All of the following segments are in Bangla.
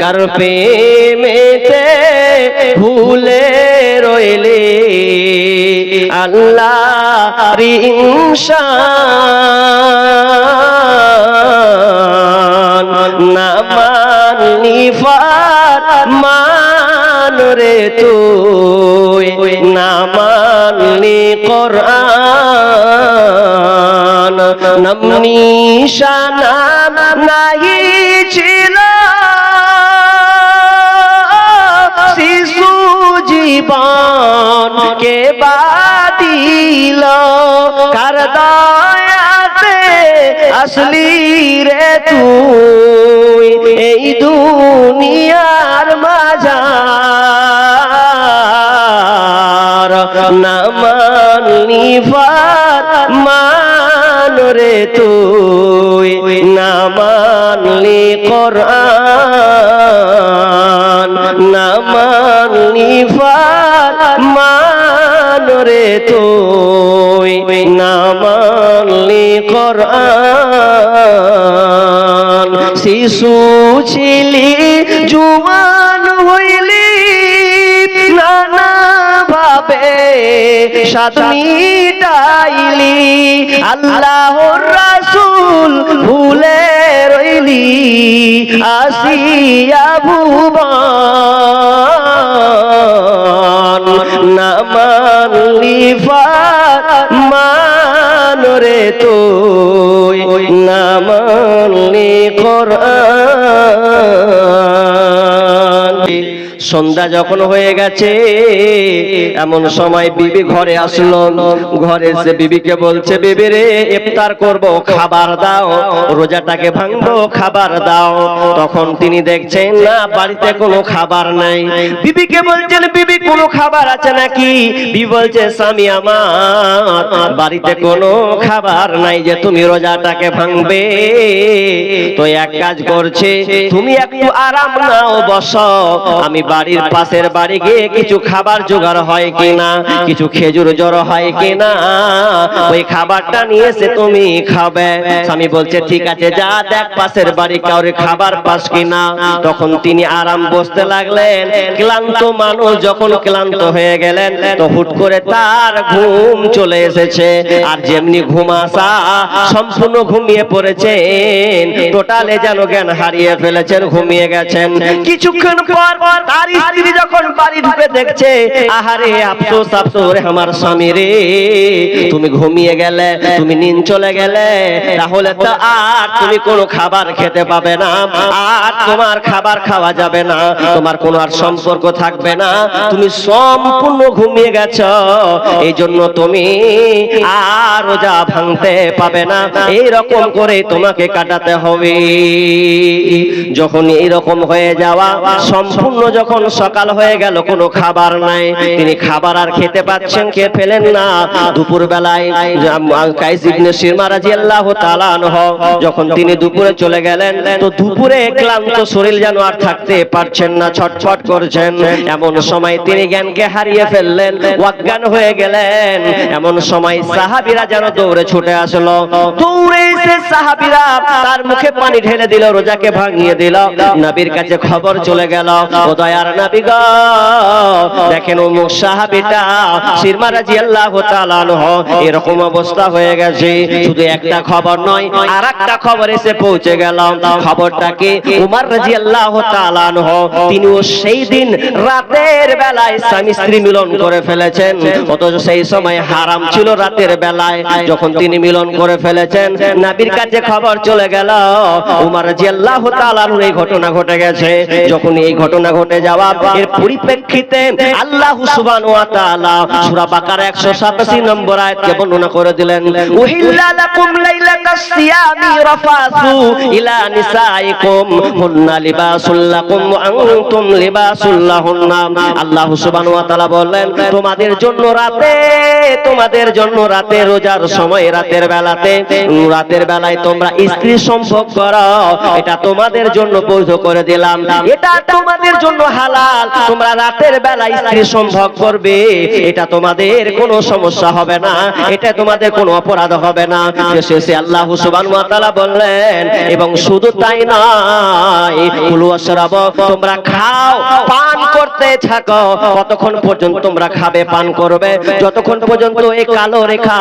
কার প্রেমেতে ভুলে রইলে আল্লাহর ইনশান না মানলি ফরমান রে তুই না মানলি কোরআন নাম নিশানা নাহি ছিল শিশু জীবন কে বাদিল কার দয়াতে আসলি রে তুই এই দুনিয়ার মাঝার না মানলি ফরমান রে তুই না মানলি কোরআন না মানলি ফরমান রে তুই না মানলি কোরআন শিশু ছিলি জুয়ান হইলি নানা ভাবে সাথ মিটাইলি আল্লাহর রাসূল ভুলে রইলি আসিয়া ভুবন না মানলি ফরমান রে তুই না মানলি কোরআন। সন্ধ্যা যখন হয়ে গেছে এমন সময় বিবি ঘরে আসলো। ঘরে এসে বিবিকে বলছে, বিবি রে ইফতার করব, খাবার দাও, রোজাটাকে ভাঙবো, খাবার দাও। তখন তিনি দেখছেন না বাড়িতে কোনো খাবার নাই। বিবিকে বলছেন, বিবি কোনো খাবার আছে নাকি? বিবি বলছে, স্বামী আমার বাড়িতে কোনো খাবার নাই যে তুমি রোজাটাকে ভাঙবে। তো এক কাজ করছে, তুমি একটু আরাম নাও, বসো, আমি বাড়ির পাশের বাড়ি গিয়ে কিছু খাবার জোগাড় হয় কিনা, কিছু খেজুর জড়ো হয় কিনা, ওই খাবারটা নিয়ে এসে তুমি খাবে। স্বামী বলছে, ঠিক আছে, যা দেখ পাশের বাড়ি কাউরে খাবার পাস কিনা। তখন তিনি আরাম বসতে লাগলেন। ক্লান্ত মানুষ যখন ক্লান্ত হয়ে গেলেন তো হুট করে তার ঘুম চলে এসেছে। আর যেমনি ঘুম আসা সম্পূর্ণ ঘুমিয়ে পড়েছেন, টোটালে যেন জ্ঞান হারিয়ে ফেলেছেন, ঘুমিয়ে গেছেন। কিছুক্ষণ পর তার স্ত্রী যখন বাড়ি ঢুকে দেখছে, আহারে আফসোস আফসোস রে আমার স্বামী রে, তুমি ঘুমিয়ে গেলে, তুমি নিন চলে গেলে, তাহলে তো আর তুমি কোনো খাবার খেতে পাবে না, আর তোমার খাবার খাওয়া যাবে না, তোমার কোনো আর সম্পর্ক থাকবে না, তুমি সম্পূর্ণ ঘুমিয়ে গেছো, এই জন্য তুমি আর রোজা ভাঙতে পাবে না, এইরকম করে তোমাকে কাটাতে হবে। যখন এইরকম হয়ে যাওয়া সম্পূর্ণ যখন সকাল হয়ে গেল, কোনো খাবার নাই, তিনি খাবার আর খেতে পাচ্ছেন, খেয়ে ফেলেন না। দুপুর বেলায় কাইস ইবনে সিরমা রাদিয়াল্লাহু তাআলা আনহু যখন তিনি দুপুরে চলে গেলেন, তো দুপুরে ক্লান্ত শরীর যেন আর থাকতে পারছেন না, ছটফট করছেন। এমন সময় তিনি জ্ঞানকে হারিয়ে ফেললেন, অজ্ঞান হয়ে গেলেন। এমন সময় সাহাবীরা যেন দৌড়ে ছুটে আসলো। দৌড়ে এসে সাহাবীরা তার মুখে পানি ঢেলে দিল, রোজাকে ভাঙিয়ে দিল। নবীর কাছে খবর চলে গেল, ও দয়ার নবী গো, দেখেন অমুক সাহাবীটা সিরমা রাদিয়াল্লাহু তাআলা আনহু এরকম অবস্থা হয়ে গেছে। শুধু একটা খবর নয়, আরেকটা খবর এসে পৌঁছে গেল। খবরটা কি? উমর রাদিয়াল্লাহু তাআলা আনহু তিনিও সেই দিন রাতের বেলায় স্বামী স্ত্রী মিলন করে ফেলেছেন। অথচ সেই সময় হারাম ছিল রাতের বেলায়, যখন তিনি মিলন করে ফেলেছেন, নবীর কাছে খবর চলে গেল উমর রাদিয়াল্লাহু তাআলা আনহু এই ঘটনা ঘটে গেছে। যখন এই ঘটনা ঘটে যাওয়া এর পরিপ্রেক্ষিতে আল্লাহ সুবহানাহু ওয়া তাআলা সূরা বাকারা 187 নম্বর আয়াতকে বর্ণনা করে দিলেন, উহিল্লা লাকুম লাইলাতাস সিয়ামি রাফাসু ইলা নিসাইকুম হুন্না লিবাসুল লাকুম ওয়া আনতুম লিবাসুল লাহুন্না। আল্লাহ সুবহানাহু ওয়া তাআলা বললেন, তোমাদের জন্য রাতে, তোমাদের জন্য রাতে, রোজার সময় রাতের বেলায় তোমরা স্ত্রী সম্ভোগ করো, এটা তোমাদের জন্য বৈধ করে দিলাম, এটা তোমাদের জন্য হালাল, তোমরা রাতের বেলা স্ত্রী সম্ভোগ করবে, এটা তোমাদের কোনো সমস্যা হবে না, এটা তোমাদের কোনো অপরাধ হবে না। শেষে আল্লাহ সুবহানাহু ওয়া তাআলা বললেন, এবং শুধু তাই নয়, কুলু ওয়াশরাবু, তোমরা খাও পান করতে থাকো। কতক্ষণ পর্যন্ত তোমরা খাবে পান করবে? যতক্ষণ পর্যন্ত এই কালো রেখা,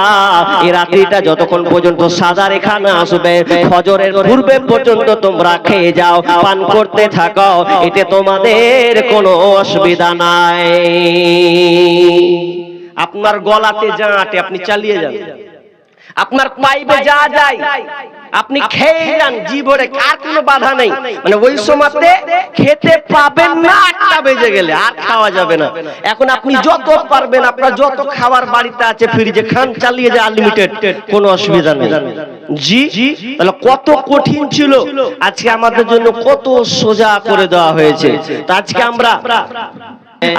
এই রাত্রিটা যতক্ষণ পর্যন্ত সাদা রেখা না আসবে, ফজরের পূর্বে পর্যন্ত তোমরা খেয়ে যাও, পান করতে থাকো, এতে তোমাদের কোনো অসুবিধা নাই। আপনার গলাতে যা আটে আপনি চালিয়ে যান, আপনার পাইপে যা যায় আপনি খেয়ে যান, জীবনে আর কোনো বাধা নেই। মানে ওই সময়তে খেতে পাবেন না, 8টা বেজে গেলে আর খাওয়া যাবে না। এখন আপনি যত পারবেন, আপনার যত খাবার বাড়িতে আছে ফ্রিজে খান, চালিয়ে যায় আনলিমিটেড, কোনো অসুবিধা নেই। জি, তাহলে কত কঠিন ছিল, আজকে আমাদের জন্য কত সোজা করে দেওয়া হয়েছে। তো আজকে আমরা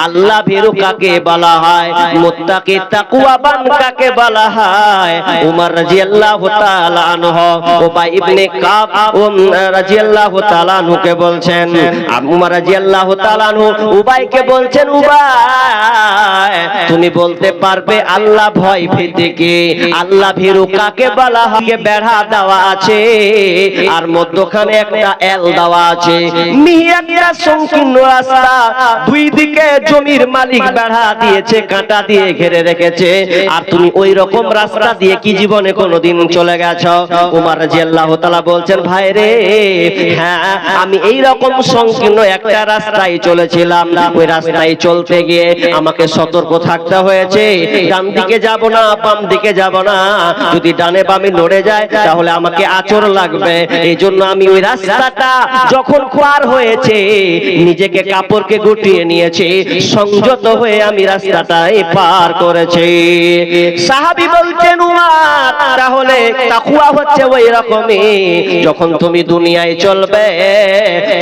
আল্লাহ ভীরু কাকে বলা হয়, মুত্তাকি তাকওয়াবান কাকে বলা হয়? উমর রাদিয়াল্লাহু তাআলা আনহু উবাই ইবনে কাব রাদিয়াল্লাহু তাআলা আনহুকে বলছেন, উমর রাদিয়াল্লাহু তাআলা আনহু উবাইকে বলছেন, উবাই তুমি বলতে পারবে আল্লাহ ভয় ভীতি কি, আল্লাহ ভীরু কাকে বলা হয়? বেড়া দেওয়া আছে আর মধ্যখানে একটা এল দেওয়া আছে, মিহি একটা সংকীর্ণ রাস্তা, দুই দিকে জমির মালিক বেড়া দিয়েছে, কাঁটা দিয়ে ঘিরে রেখেছে, আর তুমি ওই রকম রাস্তা দিয়ে কি জীবনে কোনোদিন চলে গেছো? উমর রাদিয়াল্লাহু তাআলা বলছেন, ভাই রে, হ্যাঁ আমি এই রকম সংকীর্ণ একটা রাস্তায় চলেছিলাম, ওই রাস্তায় চলতে গিয়ে আমাকে সতর্ক থাকতে হয়েছে, ডান দিকে যাব না, বাম দিকে যাব না, যদি ডানে বামে নড়ে যায় তাহলে আমাকে আচর লাগবে। এই জন্য আমি ওই রাস্তাটা যখন পার হয়েছে নিজেকে কাপড়কে গুটিয়ে নিয়েছি, সংযত হয়ে আমি রাস্তাটাই পার করেছি। সাহাবী বলছেন, উমর তাহলে তাকওয়া হচ্ছে ওই রকমই, যখন তুমি দুনিয়ায় চলবে,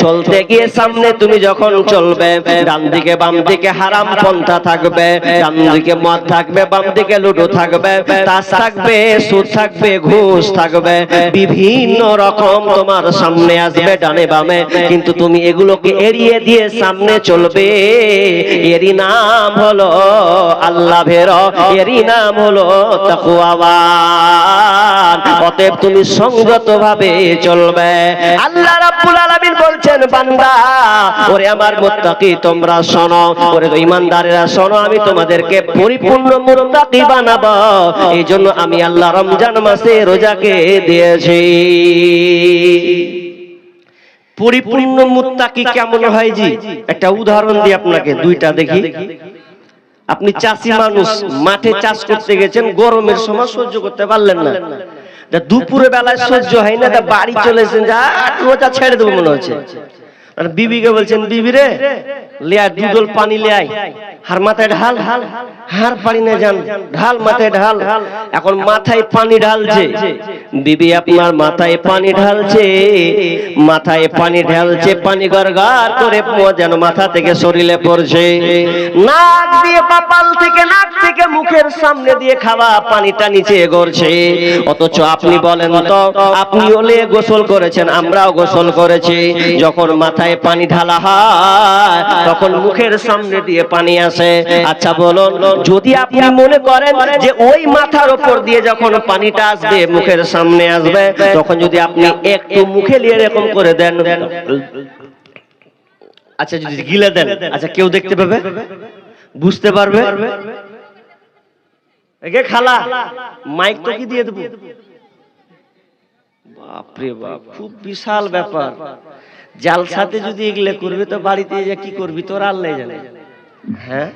চলতে গিয়ে সামনে তুমি যখন চলবে, ডান দিকে বাম দিকে হারাম পন্থা থাকবে, ডান দিকে মদ থাকবে, বাম দিকে লুডো থাকবে, তাস থাকবে, সুদ থাকবে, ঘুষ থাকবে, বিভিন্ন রকম তোমার সামনে আসবে ডানে বামে, কিন্তু তুমি এগুলোকে এড়িয়ে দিয়ে সামনে চলবে, এরই নাম হলো আল্লাহ ভীরু, এরই নাম হলো তাকওয়াবান। অতএব তুমি সংযত ভাবে চলবে। আল্লাহ রাব্বুল আলামিন বলছেন, বান্দা ওরে আমার মুত্তাকি তোমরা শোনো, ওরে ঈমানদারেরা শোনো, আমি তোমাদেরকে পরিপূর্ণ মুত্তাকি বানাবো, এই জন্য আমি আল্লাহ রমজান মাসে রোজাকে দিয়েছি। পরিপূর্ণ মুত্তাকি কেমন হয় জি? একটা উদাহরণ দিই আপনাকে, দুইটা দেখি। আপনি চাষি মানুষ, মাঠে চাষ করতে গেছেন, গরমের সময় সহ্য করতে পারলেন না, দুপুরে বেলায় সহ্য হয় না, বাড়ি চলেছেন, যা রোজা ছেড়ে দেবো মনে হচ্ছে, আর বিবিকে বলছেন, বিবি রে লে আয়, দুদল পানি লে আয়, হার মাথায় ঢাল, হার পানি না যান, ঢাল মাথায় ঢাল। এখন মাথায় পানি ঢালছে, বিবি আপনার মাথায় পানি ঢালছে, মাথায় পানি ঢালছে, পানি গড়গড় করে যেন মাথা থেকে শরীরে পড়ছে, নাক দিয়ে কপাল থেকে, নাক থেকে মুখের সামনে দিয়ে খাওয়া পানিটা নিচে গড়ছে। অথচ আপনি বলেন তো, আপনি ওলে গোসল করেছেন, আমরাও গোসল করেছি, যখন মাথায় পানি ঢালা হয় তখন মুখের সামনে দিয়ে পানি আসে। আচ্ছা বলুন, যদি আপনি মনে করেন যে ওই মাথার উপর দিয়ে যখন পানিটা আসবে, মুখের সামনে আসবে, তখন যদি আপনি একটু মুখে নিয়ে এরকম করে দেন, আচ্ছা যদি গিলে দেন, আচ্ছা কেউ দেখতে পাবে, বুঝতে পারবে? একে খালা মাইক তো কি দিয়ে দেবো? বাপরে বাপ, খুব বিশাল ব্যাপার। জালসাতে যদি এগুলো করবি তো বাড়িতে যে কি করবি তোর আল্লাহ জানে। হ্যাঁ,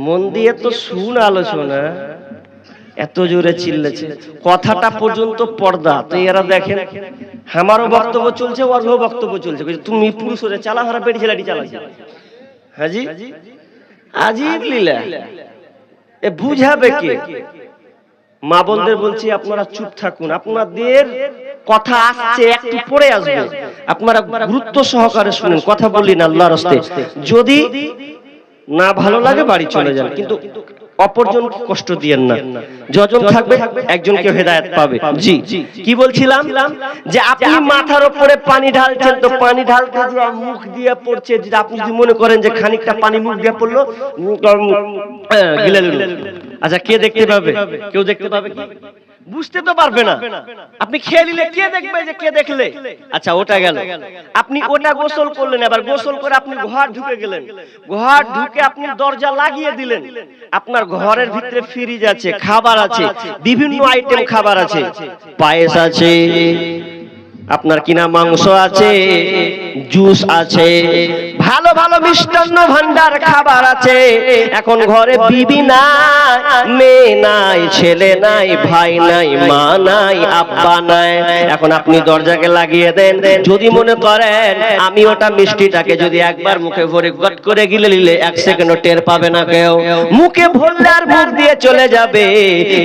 মন দিয়ে তো শুন আলোচনা, এত জোরে চিল্লেছে, কথাটা পর্যন্ত পর্দা। তো এরা দেখেন, আমারও বক্তব্য চলছে, ওরও বক্তব্য চলছে, তুমি পুরুষ হয়ে চালা, হারা পেটি ছেলাটি চালাচ্ছে। হ্যাঁ জি, আজীব লীলা, এ বুঝাবে কে? মা বোনদের বলছি, আপনারা চুপ থাকুন, আপনাদের কথা আসছে, একটু পরে আসবে, আপনারা গুরুত্ব সহকারে শুনুন, কথা বলি না আল্লাহর রাস্তে। যদি না ভালো লাগে বাড়ি চলে যান, কিন্তু অপরজনকে কষ্ট দিয়েন না, যজন থাকবে একজনকে হেদায়েত পাবে। জি কি বলছিলাম, যে আপনি মাথার উপরে পানি ঢালছেন, তো পানি ঢালতে যে মুখ দিয়ে পড়ছে, যে আপনি যদি মনে করেন যে খানিকটা পানি মুখ দিয়ে পড়লো, গিলে নিল, আচ্ছা কে দেখতে পাবে? কেউ দেখতে পাবে কি? বুঝতে তো পারবে না। আপনি খেয়ে নিলে কে দেখবে যে কে দেখলে? আচ্ছা ওটা গেল, আপনি ওটা গোসল করলেন, এবার গোসল করে আপনি ঘর ঢুকে গেলেন, ঘর ঢুকে আপনি দরজা লাগিয়ে দিলেন, আপনার ঘরের ভিতরে ফ্রিজ আছে, খাবার আছে, বিভিন্ন আইটেম খাবার আছে, পায়েস আছে, আপনার কিনা মাংস আছে, জুস আছে, ভালো ভালো মিষ্টান্ন ভান্ডার খাবার আছে। এখন ঘরে বিবি নাই, মেয়ে নাই, ছেলে নাই, ভাই নাই, মা নাই, আব্বা নাই। এখন আপনি দরজাকে লাগিয়ে দেন, যদি মনে করেন আমি ওটা মিষ্টিটাকে যদি একবার মুখে ভরে গট করে গিলে নিলে 1 সেকেন্ডও টের পাবে না কেউ, মুখে ভরলে আর মুখ দিয়ে চলে যাবে।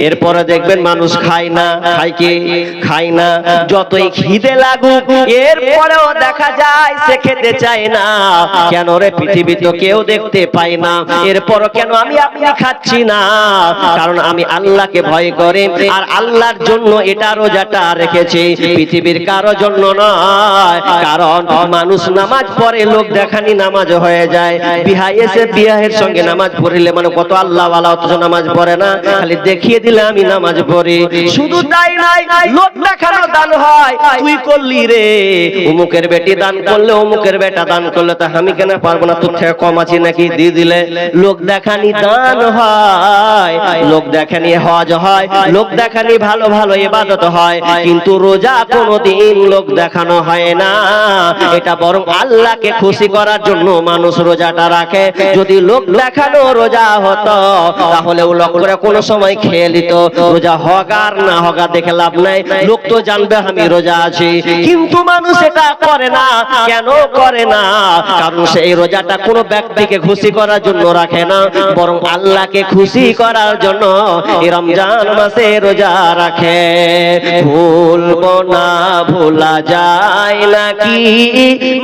এরপরে দেখবেন মানুষ খায় না, খায় কি? খায় না, যতই খিদে লাগুক এরপরেও দেখা যায় সে খেতে চায় না। কেন রে? পৃথিবী তো কেউ দেখতে পায় না, এরপরও কেন আমি আপনি খাচ্ছি না? কারণ আমি আল্লাহকে ভয় করি, আর আল্লাহর জন্য এটা রোজাটা রেখেছি, পৃথিবীর কারো জন্য নয়। কারণ মানুষ নামাজ পড়ে, লোক দেখানি নামাজ হয়ে যায়। বিহাই এসে বিয়াহের সঙ্গে নামাজ পড়িলে মানে কত আল্লাহ ওয়ালা, অথচ নামাজ পড়ে না, খালি দেখিয়ে দিলে আমি নামাজ পড়ি। শুধু তাই নাই, লোক দেখানো দান হয়, তুই করলি রে, অমুকের বেটি দান করলে, অমুকের বেটা দান করলে, তা আমি কেন পারবো না? তোর থেকে কম আছি নাকি? দিয়ে দিলে। লোক দেখানি দান হয়, লোক দেখানি হজ হয়, লোক দেখানি ভালো ভালো ইবাদত হয়, কিন্তু রোজা কোনোদিন লোক দেখানো হয় না। এটা বরং আল্লাহকে খুশি করার জন্য মানুষ রোজাটা রাখে। যদি লোক দেখানো রোজা হতো তাহলে ও লোক করে কোনো সময় খেয়ে নিত। রোজা হোক আর না হোক দেখে লাভ নাই, লোক তো জানবে আমি রোজা আছি। কিন্তু মানুষ এটা করে না। কেন করে না? কারণ সেই রোজাটা কোনো ব্যক্তিকে খুশি করার জন্য রাখে না, বরং আল্লাহকে খুশি করার জন্য এই রমজান মাসে রোজা রাখে। ভুলবো না, ভোলা যায় নাকি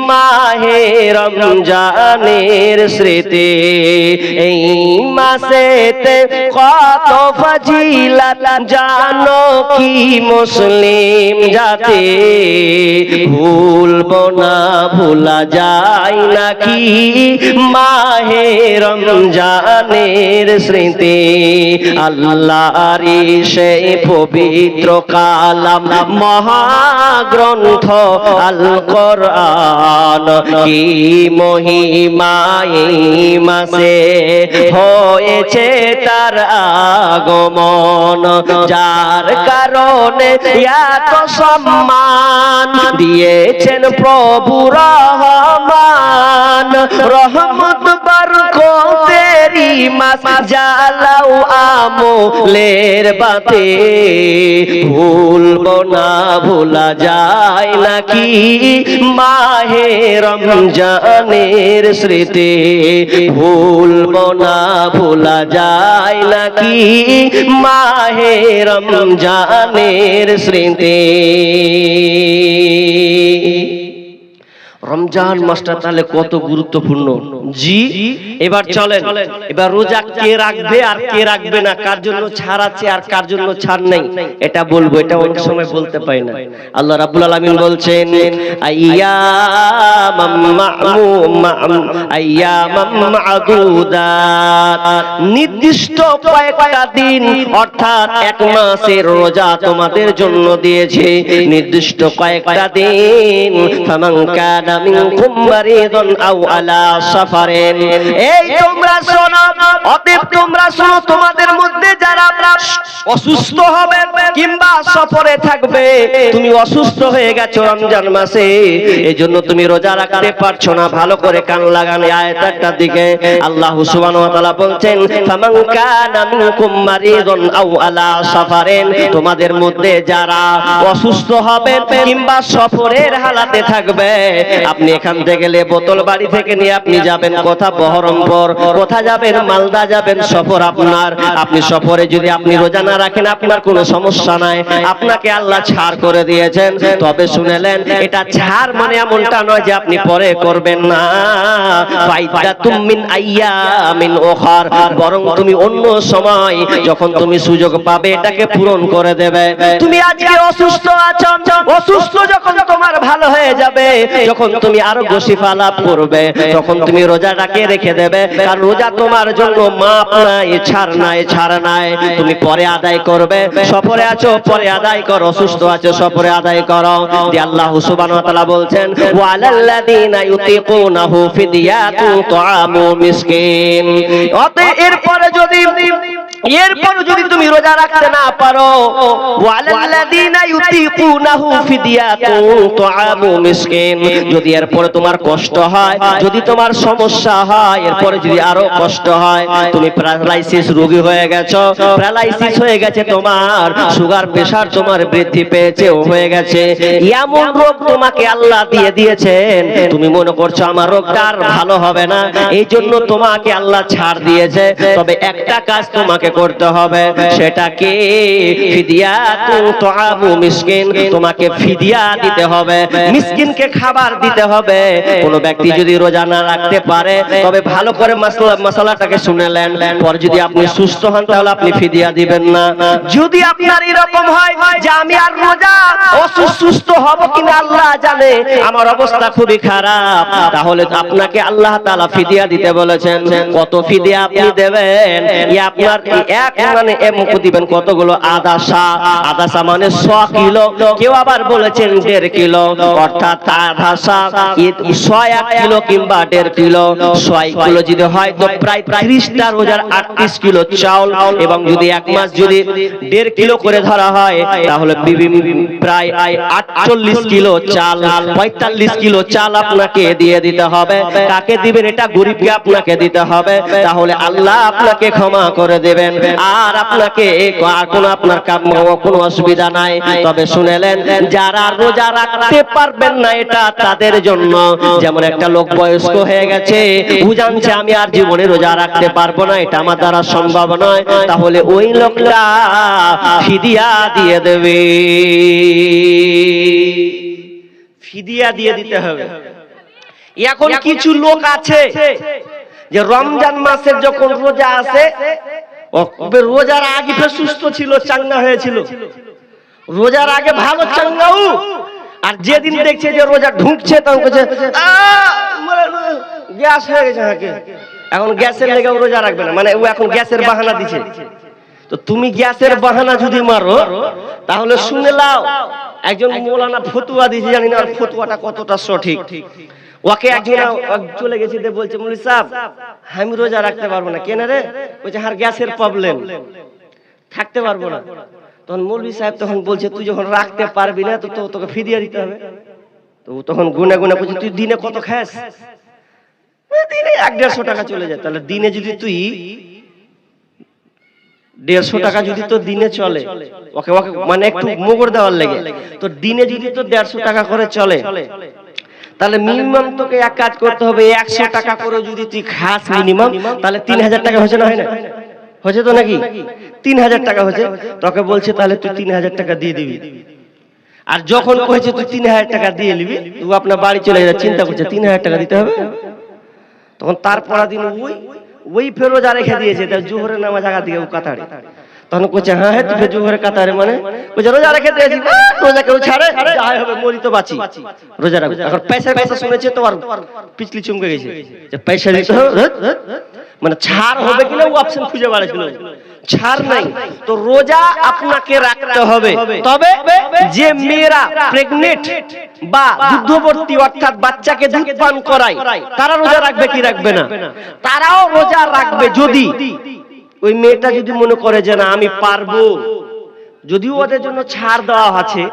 মাহে রমজানের স্মৃতি, এই মাসেতে কত ফজিলত জানো কি মুসলিম জাতি। ভুলবো না, ভোলা যায় নাকি মাহে রমজানের স্মৃতি। আল্লাহর সেই পবিত্র কালাম মহাগ্রন্থ আল কোরআন, কি মহিমা এই মাসে হয়েছে তার আগমন, যার কারণে এত সম্মান দিয়েছেন প্রভু রহমান। রহমত বরকতেরি মাস, জ্বালাও আমলের বাতি। ভুলবো না, ভোলা যায় নাকি মাহে রমজানের স্মৃতি। ভুলবো না, ভোলা যায় নাকি মাহে রমজানের স্মৃতি। রমজান মাসটা তাহলে কত গুরুত্বপূর্ণ। জি এবার চলেন, এবার রোজা কে রাখবে আর কে রাখবে না, কার জন্য ছাড় আছে আর কার জন্য ছাড় নেই, এটা বলবো। এটা অনেক সময় বলতে পাই না। আল্লাহ রাব্বুল আলামিন বলছেন আইয়ামাম মা'দুদাত, নির্দিষ্ট কয়েকটা দিন অর্থাৎ 1 মাসের রোজা তোমাদের জন্য দিয়েছে, নির্দিষ্ট কয়েকটা দিন। ফামান কানা মিনকুম মারিদান আও আলা সাফারিন, এই তোমরা শোনো, অতএব তোমরা শোনো, তোমাদের মধ্যে যারা অসুস্থ হবে কিংবা সফরে থাকবে, তুমি অসুস্থ হয়ে গেছো রমজান মাসে, এজন্য তুমি রোজা রাখতে পারছো না, ভালো করে কান লাগান আয়াতটার দিকে। আল্লাহ সুবহানাহু ওয়া তাআলা বলছেন ফামান কানা মিনকুম মারিদান আও আলা সাফারিন, তোমাদের মধ্যে যারা অসুস্থ হবে কিংবা সফরের হালাতে থাকবে, আপনি এখান থেকে গেলে বোতল বাড়ি থেকে নিয়ে আপনি যাবেন কোথা, বহরমপুর, কোথা যাবেন, মালদা যাবেন, সফর আপনার। আপনি সফরে যদি আপনি রোজা না রাখেন আপনার কোনো সমস্যা নাই, আপনাকে আল্লাহ ছাড় করে দিয়েছেন। তবে শুনেলেন, এটা ছাড় মানে এমনটা নয় যে আপনি পরে করবেন না, ফাইদাতুম মিন আইয়ামিন উখার, বরং তুমি অন্য সময় যখন তুমি সুযোগ পাবে এটাকে পূরণ করে দেবে। তুমি আজকে অসুস্থ আছো, অসুস্থ যখন তোমার ভালো হয়ে যাবে, যখন তুমি আরোগ্য লাভ করবে, তখন তুমি রোজাটাকে রেখে দেবে। কারণ রোজা তোমার জন্য মাপ নাই, ছাড় নাই, ছাড় নাই, তুমি পরে আদায় করবে। সফরে আছো পরে আদায় করো, অসুস্থ আছো সফরে আদায় করো। যে আল্লাহ সুবহানাহু ওয়া তাআলা বলছেন, ওয়া আলাল্লাযীনা ইউতিকুনাহু ফিদিয়াতুন তুআমু মিসকিন। এরপরে যদি তুমি রোজা রাখতে না পারো, ওয়ালাল্লাযীনা ইউতিকুনাহু ফিদিয়াতুন তুআমু মিসকিন, যদি এরপরে তোমার কষ্ট হয়, যদি তোমার সমস্যা হয়, এরপরে যদি আরো কষ্ট হয়, তুমি প্যারালাইসিস রোগী হয়ে গেছো, প্যারালাইসিস হয়ে গেছে তোমার, সুগার প্রেসার তোমার বৃদ্ধি পেয়েছে, হয়ে গেছে, এমন রোগ তোমাকে আল্লাহ দিয়ে দিয়েছেন, তুমি মনে করছো আমার রোগটা আর ভালো হবে না, এই জন্য তোমাকে আল্লাহ ছাড় দিয়েছে। তবে একটা কাজ তোমাকে করতে হবে, সেটা কি, ফিদিয়াতুন তুআমু মিসকিন, তোমাকে ফিদিয়া দিতে হবে, মিসকিনকে খাবার দিতে হবে। কোন ব্যক্তি যদি রোজা না রাখতে পারে, তবে ভালো করে মশলাটাকে শুনেলেন, পরে যদি আপনি সুস্থ হন তাহলে আপনি ফিদিয়া দিবেন না। যদি আপনার এরকম হয় যে আমি আর রোজা অসুস্থ হব কিনা আল্লাহ জানে, আমার অবস্থা খুবই খারাপ, তাহলে আপনাকে আল্লাহ তাআলা ফিদিয়া দিতে বলেছেন। কত ফিদিয়া আপনি দেবেন? আপনার এক মানে এমক দিবেন কতগুলো, আদাসা, আদাসা মানে 100 কিলো, কেউ আবার বলেছেন 1.5 কিলো, অর্থাৎ আদাসা 100 কিলো কিংবা 1.5 কিলো, 100 কিলো যদি হয় তো প্রায় 30টা রোজার 38 কিলো চাউল, এবং যদি এক মাস যদি 1.5 কিলো করে ধরা হয় তাহলে প্রায় 48 কিলো চাল, 45 কিলো চাল আপনাকে দিয়ে দিতে হবে। কাকে দিবেন? এটা গরিবকে আপনাকে দিতে হবে, তাহলে আল্লাহ আপনাকে ক্ষমা করে দেবেন, আর আপনাকে আপনার কোনো অসুবিধা নাই। তবে শুনেলেন, যারা রোজা রাখতে পারবেন না এটা তাদের জন্য, যেমন একটা লোক বয়স্ক হয়ে গেছে, ও জানছে আমি আর জীবনে রোজা রাখতে পারবো না, এটা আমার দ্বারা সম্ভব নয়, তাহলে ওই লোকটা ফিদিয়া দিয়ে দেবে, ফিদিয়া দিয়ে দিতে হবে। এখন কিছু লোক আছে যে রমজান মাসের যখন রোজা আসে, রোজার আগে সুস্থ ছিল, চাঙ্গা হয়েছিল, রোজার আগে ভালো চাঙ্গাও, আর যেদিন দেখছে যে রোজা ঢুকছে তখন বলছে গ্যাস হয়ে গেছে, এখন গ্যাসের লেগে রোজা রাখবে না, মানে ও এখন গ্যাসের বাহানা দিছে। তো তুমি গ্যাসের বাহানা যদি মারো তাহলে শুনে লাও, একজন মৌলানা ফতুয়া দিয়েছে, জানি না আর ফতুয়াটা কতটা সঠিক। ওকে একজন চলে গেছে, বলছে মৌলভী সাহেব আমি রোজা রাখতে পারবো না। কেন রে? বলছে আর গ্যাসের প্রবলেম, থাকতে পারবো না। তখন মৌলভী সাহেব তখন বলছে, তুই যখন রাখতে পারবি না তো তোকে ফিদিয়া দিতে হবে। তো তখন গুনে গুনে বলছে, তুই দিনে কত খাস? দিনে 150 টাকা চলে যায়। তাহলে দিনে যদি তুই 150 টাকা যদি তো দিনে চলে, ওকে মানে একটু মোগর দেওয়ার লেগে, তো দিনে যদি তো 150 টাকা করে চলে, তাহলে মিনিমাম তোকে এক কাজ করতে হবে, 100 টাকা করে যদি তুই খাস মিনিমাম, তাহলে 3000 টাকা হচ্ছে না, হয় না? হচ্ছে তো নাকি? 3000 টাকা হচ্ছে। তোকে বলছে তাহলে তুই 3000 টাকা দিয়ে দিবি। আর যখন কইছে তুই 3000 টাকা দিয়ে নিবি, তুই আপনার বাড়ি চলে যা, চিন্তা করছে 3000 টাকা দিতে হবে। তখন তারপর দিন ওই ফের রোজা রেখে দিয়েছে, তার জোহরের নামাজ আগা দিকে ও কাতারে। তখন কইছে হ্যাঁ তুই ফের জোহরের কাতারে, মানে কইছে রোজা রেখে দিয়েছি, রোজা কেউ ছাড়ে, যাই হবে মরি তো বাঁচি, রোজা রাখবো। এখন পয়সার কথা শুনেছে তো আর পিছলি চমকে গেছে যে পয়সা দিতে হবে, মানে ছাড় হবে কিনা ও অপশন খুঁজে বেড়াচ্ছিল, ছাড় নাই। তো রোজা আপনাকে রাখতে হবে। তবে যে মেয়েরা প্রেগনেন্ট বা দুগ্ধবর্তী অর্থাৎ বাচ্চাকে দুধ পান করায়, তারা রোজা রাখবে কি রাখবে না? তারাও রোজা রাখবে যদি ওই মেয়েটা যদি মনে করে যে না আমি পারবো। যদিও ওদের জন্য ছাড় দেওয়া আছে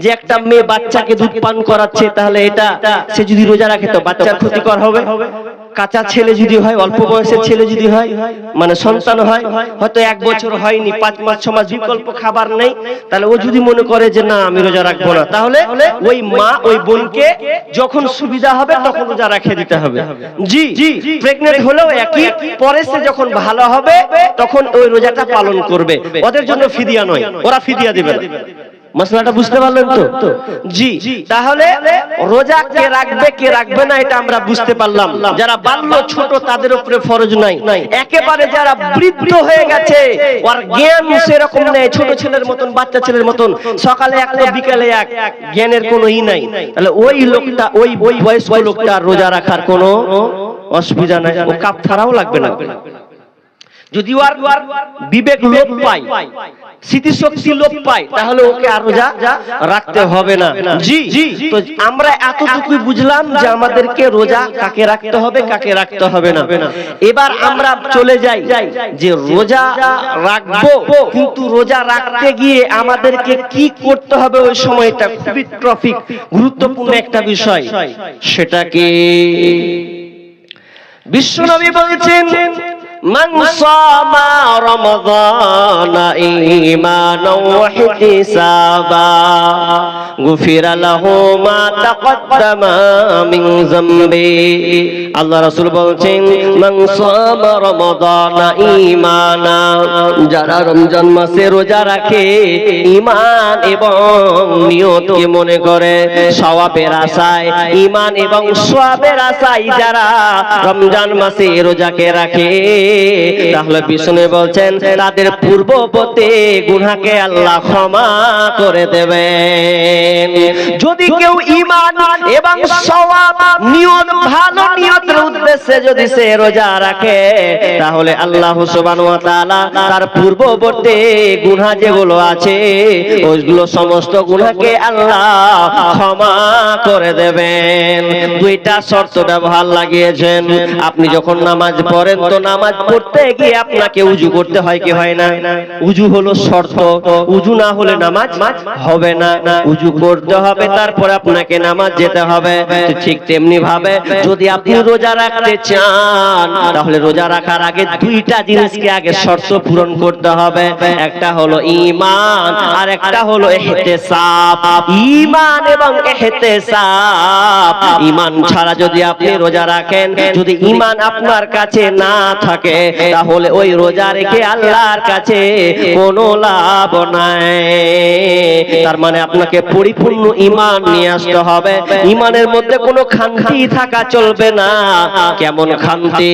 যে একটা মেয়ে বাচ্চাকে দুধ পান করাচ্ছে, তাহলে এটা সে যদি রোজা রাখে তো বাচ্চার ক্ষতিকর হবে, কাঁচা ছেলে যদি হয়, অল্প বয়সের ছেলে যদি হয়, মানে সন্তান হয়, হয়তো 1 বছর হয়নি, 5 মাস 6 মাস বিকল্প খাবার নেই, তাহলে ও যদি মনে করে যে না আমি রোজা রাখবো না, তাহলে ওই মা ওই বোনকে যখন সুবিধা হবে তখন রোজা রেখে দিতে হবে। জি, প্রেগনেন্ট হলেও একই, পরে সে যখন ভালো হবে তখন ওই রোজাটা পালন করবে। ওদের জন্য ফিদিয়া নয়, ওরা ফিদিয়া দিবে না। মশলাটা বুঝতে পারলেন তো? জি, তাহলে রোজা কে রাখবে কে রাখবে না এটা আমরা বুঝতে পারলাম। যারা বাল্য ছোট তাদের উপরে ফরজ নাই। একেবারে যারা বৃদ্ধ হয়ে গেছে, ওর জ্ঞান সেরকম নেই, ছোট ছেলের মতন, বাচ্চা ছেলের মতন, সকালে এক তো বিকালে এক, জ্ঞানের কোনো নাই, তাহলে ওই লোকটা, ওই বয়স্ক লোকটা রোজা রাখার কোনো অসুবিধা নাই, ও কাফারাও লাগবে না। যদি ওর বিবেক লোপ পায়, স্মৃতিশক্তি লোপ পায়, তাহলে ওকে আর রোজা রাখতে হবে না। জি, তো আমরা এতটুকুই বুঝলাম যে আমাদেরকে রোজা কাকে রাখতে হবে কাকে রাখতে হবে না। এবার আমরা চলে যাই যে রোজা রাখবো, কিন্তু রোজা রাখতে গিয়ে আমাদেরকে কি করতে হবে ওই সময়টা খুবই টপিক, গুরুত্বপূর্ণ একটা বিষয়। সেটা কি বিশ্বনবী বলছেন, মান সামা রমাদান ঈমানান ওয়া ইহতিসাবা গুফিরা লাহু মা তাকদ্দামা মিন যামবি। আল্লাহ রাসূল বলছেন, মান সামা রমাদান ঈমানা, যারা রমজান মাসে রোজা রাখে ঈমান এবং নিয়তকে মনে করে, সওয়াবের আশায়, ঈমান এবং সওয়াবের আশায় যারা রমজান মাসে রোজাকে রাখে, তাহলে বিষ্ণু বলছেন তাদের পূর্ববর্তী গুনাহকে আল্লাহ ক্ষমা করে দেবেন। যদি কেউ ঈমান এবং সওয়াব নিয়ত, ভালো নিয়তের উদ্দেশ্যে যদি সে রোজা রাখে, তাহলে আল্লাহ সুবহানাহু ওয়া তাআলা তার পূর্ববর্তী গুনাহ যেগুলো আছে ওইগুলো সমস্ত গুনাহকে আল্লাহ ক্ষমা করে দেবেন। দুইটা শর্ত ব্যবহার লাগিয়েছেন। আপনি যখন নামাজ পড়েন তো নামাজ পড়তে গিয়ে আপনাকে উজু করতে হয় কি হয় না? উজু হলো শর্ত, উজু না হলে নামাজ হবে না, উজু করতে হবে, তারপর আপনাকে নামাজ যেতে হবে। ঠিক তেমনি ভাবে যদি আপনি রোজা রাখতে চান, তাহলে রোজা রাখার আগে দুইটা জিনিসকে আগে শর্ত পূরণ করতে হবে। একটা হলো ঈমান আর একটা হলো ইহতিসাব। ঈমান এবং ইহতিসাব, ঈমান ছাড়া যদি আপনি রোজা রাখেন, যদি ঈমান আপনার কাছে না থাকে, তাহলে ওই রোজা রেখে আল্লাহর কাছে কোনো লাভ নাই। তার মানে আপনাকে পরিপূর্ণ ঈমান নিয়ে আসতে হবে। ঈমানের মধ্যে কোনো খামতি থাকা চলবে না। কেমন খামতি?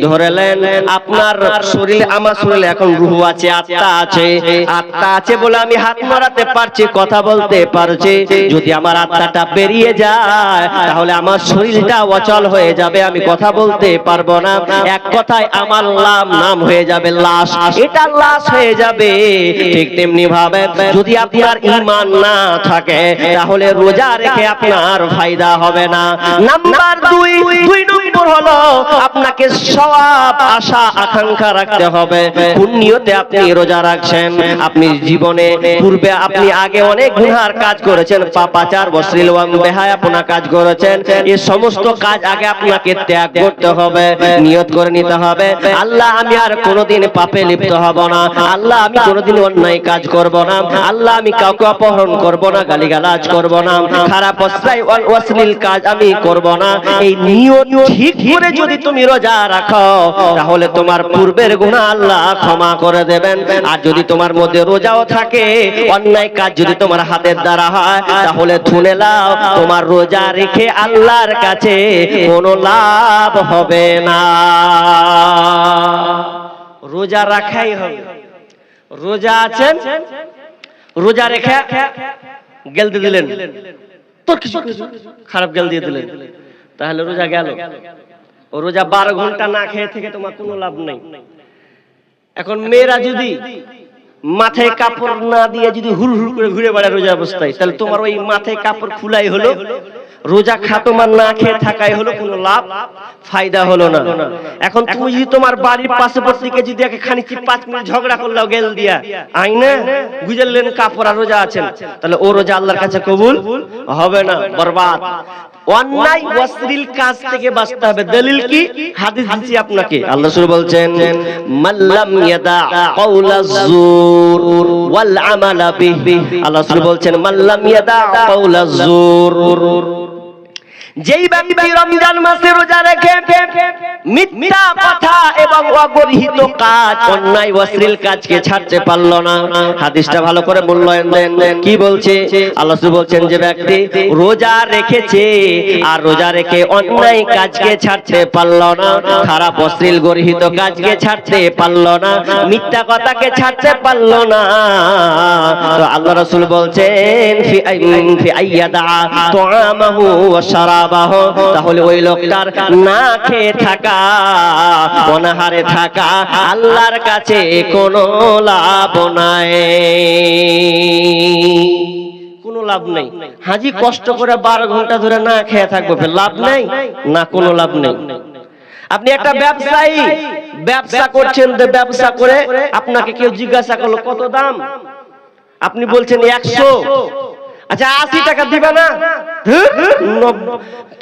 ধরেলেন আপনার শরীরে, আমার শরীরে এখন রূহ আছে, আত্মা আছে, আত্মা আছে বলে আমি হাত নাড়াতে পারছি, কথা বলতে পারছি। যদি আমার আত্মাটা বেরিয়ে যায়, তাহলে আমার শরীরটা অচল হয়ে যাবে, আমি কথা বলতে পারবো না। এক কথায় আমার নাম হয়ে যাবে লাশ, এটা লাশ হয়ে যাবে। ঠিক তেমনি ভাবে যদি আপনার ঈমান না থাকে, তাহলে রোজা রেখে আপনার ফায়দা হবে না। নাম্বার 2 নম্বর হলো আপনাকে সওয়াব আশা আকাঙ্ক্ষা রাখতে হবে। কোন নিয়তে আপনি রোজা রাখছেন? আপনি জীবনে পূর্বে আপনি আগে অনেক গুনার কাজ করেছেন, পাপাচার, অশ্লীল, বেহায়াপনা কাজ করেছেন। এই সমস্ত কাজ আগে আপনাকে ত্যাগ করতে হবে, নিয়ত করে নিতে হবে, আল্লাহ আমি আর কোনোদিন পাপে লিপ্ত হব না, আল্লাহ আমি কোনোদিন অন্যায় কাজ করব না, আল্লাহ আমি কাউকে অপহরণ করব না, গালিগালাজ করব না, খারাপ অশ্লীল কাজ আমি করব না। এই নিয়ত ঠিক করে যদি তুমি রোজা রাখো, তাহলে তোমার পূর্বের গুনাহ আল্লাহ ক্ষমা করে দেবেন। আর যদি তোমার মধ্যে রোজাও থাকে, অন্যায় কাজ যদি তোমার হাতের দ্বারা হয়, তাহলে শুনে নাও তোমার রোজা রেখে আল্লাহর কাছে কোনো লাভ হবে না। রোজা রাখাই হবে। রোজা আছেন, রোজা রেখে গেল দিয়ে দিলেন, তোর কিছু খারাপ গেল দিয়ে দিলেন, তাহলে রোজা গেল। ও রোজা 12 ঘন্টা না খেয়ে থেকে তোমার কোনো লাভ নেই। এখন মেয়েরা যদি মাথায় কাপড় না দিয়ে যদি হুড় হুড় করে ঘুরে বেড়ায় রোজা অবস্থায়, তাহলে তোমার ওই মাথায় কাপড় খুলাই হলো, রোজা খাতমান না খেয়ে থাকাই হলো, কোনো লাভ ফায়দা হলো না। এখন তুমি যদি তোমার বাড়ির পাশাপাশিকে যদি খানিক 5 মিনিট ঝগড়া করলাও গেল দিয়া, আইনা গুজরলেন কাপড় আর রোজা আছেন, তাহলে ও রোজা আল্লাহর কাছে কবুল হবে না, বরবাদ। অন্যায় অশ্লীল কাজ থেকে বাঁচতে হবে। দলিল কি? হাদিস দিচ্ছি আপনাকে। আল্লাহ রাসূল বলছেন মাল্লাম ইয়াদা কাওলাজ জুর ওয়াল আমালা বিহি। আল্লাহ রাসূল বলছেন মাল্লাম ইয়াদা কাওলাজ জুর, যেই ব্যক্তি রমজান মাসে রোজা রেখে মিথ্যা কথা এবং অগরিহিত কাজ, অন্যায় অশ্লীল কাজকে ছাড়তে পারল না। হাদিসটা ভালো করে মূল্যায়ন দেন। কি বলছে? আল্লাহ রাসূল বলছেন যে ব্যক্তি রোজা রেখেছে আর রোজা রেখে অন্যায় কাজকে ছাড়তে পারল না, খারাপ অশ্লীল গরিহিত কাজকে ছাড়তে পারল না, মিথ্যা কথাকে ছাড়তে পারল না, তো আল্লাহ রাসূল বলছেন ফি আইয়াদা তুআমাহু ওয়া শারাবাহু, তাহলে ওই লোকটার না খেয়ে থাকা, অনাহারে থাকা আল্লাহর কাছে কোনো লাভ নাই, কোনো লাভ নেই। হাজি কষ্ট করে 12 ঘন্টা ধরে না খেয়ে থাকবো, লাভ নেই না, কোনো লাভ নেই। আপনি একটা ব্যবসায়ী, ব্যবসা করছেন, ব্যবসা করে আপনাকে কেউ জিজ্ঞাসা করলো কত দাম, আপনি বলছেন 100, আচ্ছা 80 টাকা দিবা না?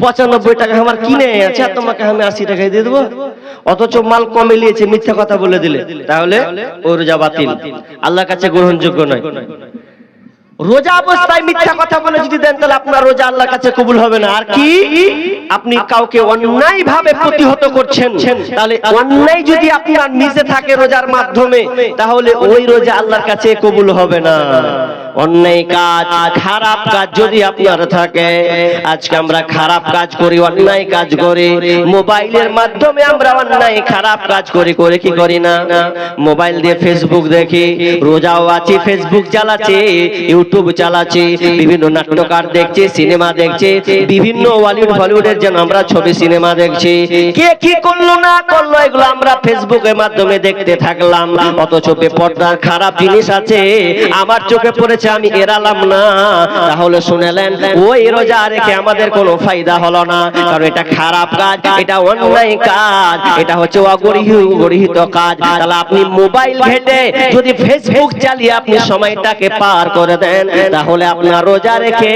95 টাকা আমার কিনে আছে, তোমাকে আমি 80 টাকায় দিয়ে দেবো, অথচ মাল কমে নিয়েছে, মিথ্যা কথা বলে দিলে, তাহলে ও রোজা বাতিল, আল্লাহর কাছে গ্রহণযোগ্য নয়। রোজা অবস্থায় মিথ্যা কথা বলে যদি দেন তাহলে আপনার রোজা আল্লাহর কাছে কবুল হবে না। আর কি? আপনি কাউকে অন্যায় ভাবে প্রতিহত করছেন, তাহলে অন্যায় যদি আপনার নিজে থাকে রোজার মাধ্যমে, তাহলে ওই রোজা আল্লাহর কাছে কবুল হবে না। অন্যায় কাজ, খারাপ কাজ যদি আপনার থাকে, আজকে আমরা খারাপ কাজ করি, অন্যায় কাজ করি, মোবাইলের মাধ্যমে আমরা অন্যায় খারাপ কাজ করি, করে কি করি না? মোবাইল দিয়ে ফেসবুক দেখি, রোজাও আছি, ফেসবুক চালাচ্ছি, ইউটিউব চালাচ্ছি, বিভিন্ন নাট্যকার দেখছি, সিনেমা দেখছি, বিভিন্ন হলিউডের যেন আমরা ছবি সিনেমা দেখছি, কে কি করলো না করলো এগুলো আমরা ফেসবুকের মাধ্যমে দেখতে থাকলাম, অথচ বেপরদার খারাপ জিনিস আছে আমার চোখে পড়েছে, আমি এড়ালাম না। তাহলে শুনেলেন ওই রোজা রেখে আমাদের কোনো ফায়দা হলো না, কারণ এটা খারাপ কাজ, এটা অন্যায় কাজ, এটা হচ্ছে অগরিহিত কাজ। তাহলে আপনি মোবাইল ঘেটে যদি ফেসবুক চালিয়ে আপনি সময়টাকে পার করে দেন, তাহলে আপনার রোজা রেখে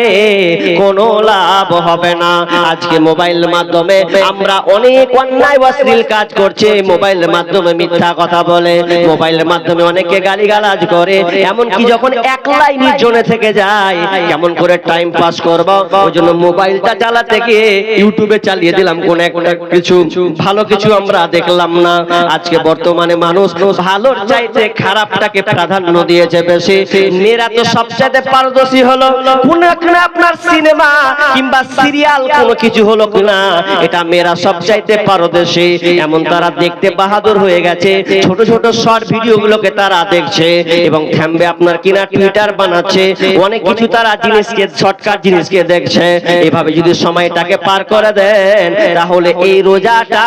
কোনো লাভ হবে না। আজকে মোবাইলের মাধ্যমে আমরা অনেক অন্যায় অশ্লীল কাজ করছি, মোবাইলের মাধ্যমে মিথ্যা কথা বলে, মোবাইলের মাধ্যমে অনেকে গালিগালাজ করে, এমনকি যখন একলাই নির্জনে থেকে যায়, কেমন করে টাইম পাস করব, ওই জন্য মোবাইলটা চালাতে গিয়ে ইউটিউবে চালিয়ে দিলাম, কোন একটা কিছু ভালো কিছু আমরা দেখলাম না। আজকে বর্তমানে মানুষ ভালোর চাইতে খারাপটাকে প্রাধান্য দিয়েছে বেশি। মেয়েরা তো সবচাইতে পারদর্শী হলো, কোন একটা আপনার সিনেমা কিংবা সিরিয়াল কোনো কিছু হলো কিনা, এটা মেয়েরা সবচাইতে পারদর্শী, এমন তারা দেখতে বাহাদুর হয়ে গেছে, ছোট ছোট শর্ট ভিডিওগুলোকে তারা দেখছে এবং থামবে আপনার কিনা টুইটার বানাচ্ছে, অনেক কিছু তারা জিনিসকে, শর্টকাট জিনিসকে দেখছে। এভাবে যদি সময়টাকে পার করে দেন, তাহলে এই রোজাটা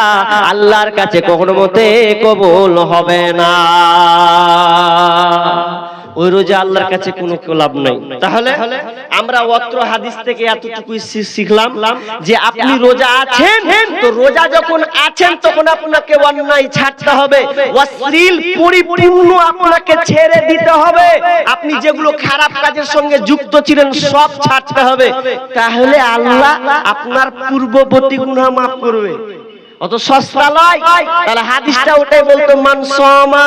আল্লাহর কাছে কখনো মতে কবুল হবে না, ওই রোজা আল্লাহর কাছে কোনো লাভ নাই। তাহলে আমরা অত্র হাদিস থেকে এতটুকু শিখলাম যে আপনি রোজা আছেন, তো রোজা যখন আছেন তখন আপনাকে অন্যায় ছাড়তে হবে, অশ্লীল পরিপূর্ণ আপনাকে ছেড়ে দিতে হবে, আপনি যেগুলো খারাপ কাজের সঙ্গে যুক্ত ছিলেন সব ছাড়তে হবে, তাহলে আল্লাহ আপনার পূর্ববর্তী গুনাহ মাফ করবে। অত সস্তা নয়। তাহলে হাদিসটা ওটাই বলতো, মান সামা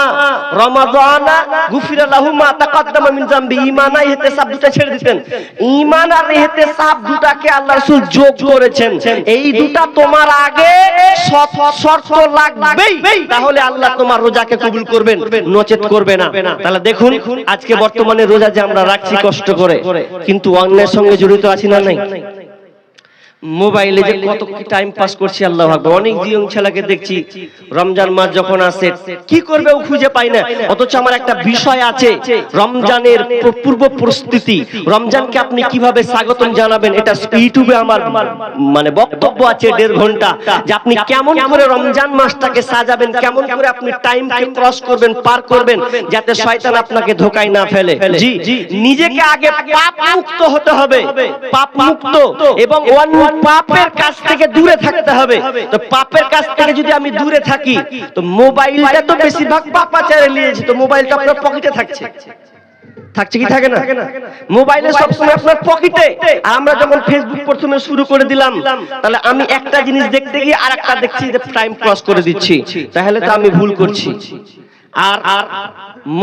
রমাদানা গুফিরা লাহু মা তাকাদ্দামা মিন যামবি, ঈমান আর ইহতিসাব দুটো ছেড়ে দিতেন। ঈমান আর ইহতিসাব দুটাকে আল্লাহ রাসূল যোগ করেছেন, এই দুটা তোমার আগে শর্ত লাগবেই, তাহলে আল্লাহ তোমার রোজাকে কবুল করবেন, নচেত করবে না। তাহলে দেখুন আজকে বর্তমানে রোজা যে আমরা রাখছি কষ্ট করে, কিন্তু অন্যের সঙ্গে জড়িত আছি না নাই? মোবাইলে যে কত কি টাইম পাস করছি, আল্লাহু আকবার। অনেক ইয়ং ছেলেকে দেখছি রমজান মাস যখন আসে কি করবে ও খুঁজে পায় না, অথচ আমার একটা বিষয় আছে রমজানের পূর্ব প্রস্তুতি, রমজানকে আপনি কিভাবে স্বাগতম জানাবেন, এটা ইউটিউবে আমার মানে বক্তব্য আছে 1.5 ঘন্টা, যে আপনি কেমন করে রমজান মাসটাকে সাজাবেন, কেমন করে আপনি টাইমকে ক্রস করবেন, পার করবেন, যাতে শয়তান আপনাকে ধোঁকায় না ফেলে। জি, নিজেকে আগে পাপ মুক্ত হতে হবে, পাপ মুক্ত এবং পাপের কাছ থেকে দূরে থাকতে হবে। তো পাপের কাছ থেকে যদি আমি দূরে থাকি, তো মোবাইলটা তো বেশিরভাগ পাপাচারে নিয়েছে, তো মোবাইলটা আপনার পকেটে থাকছে, থাকছে কি থাকে না? মোবাইলে সবসময় আপনার পকেটে। আর আমরা যখন ফেসবুক প্রথমে শুরু করে দিলাম, তাহলে আমি একটা জিনিস দেখতে গিয়ে আর একটা দেখছি যে টাইম ক্রস করে দিচ্ছি, তাহলে তো আমি ভুল করছি। আর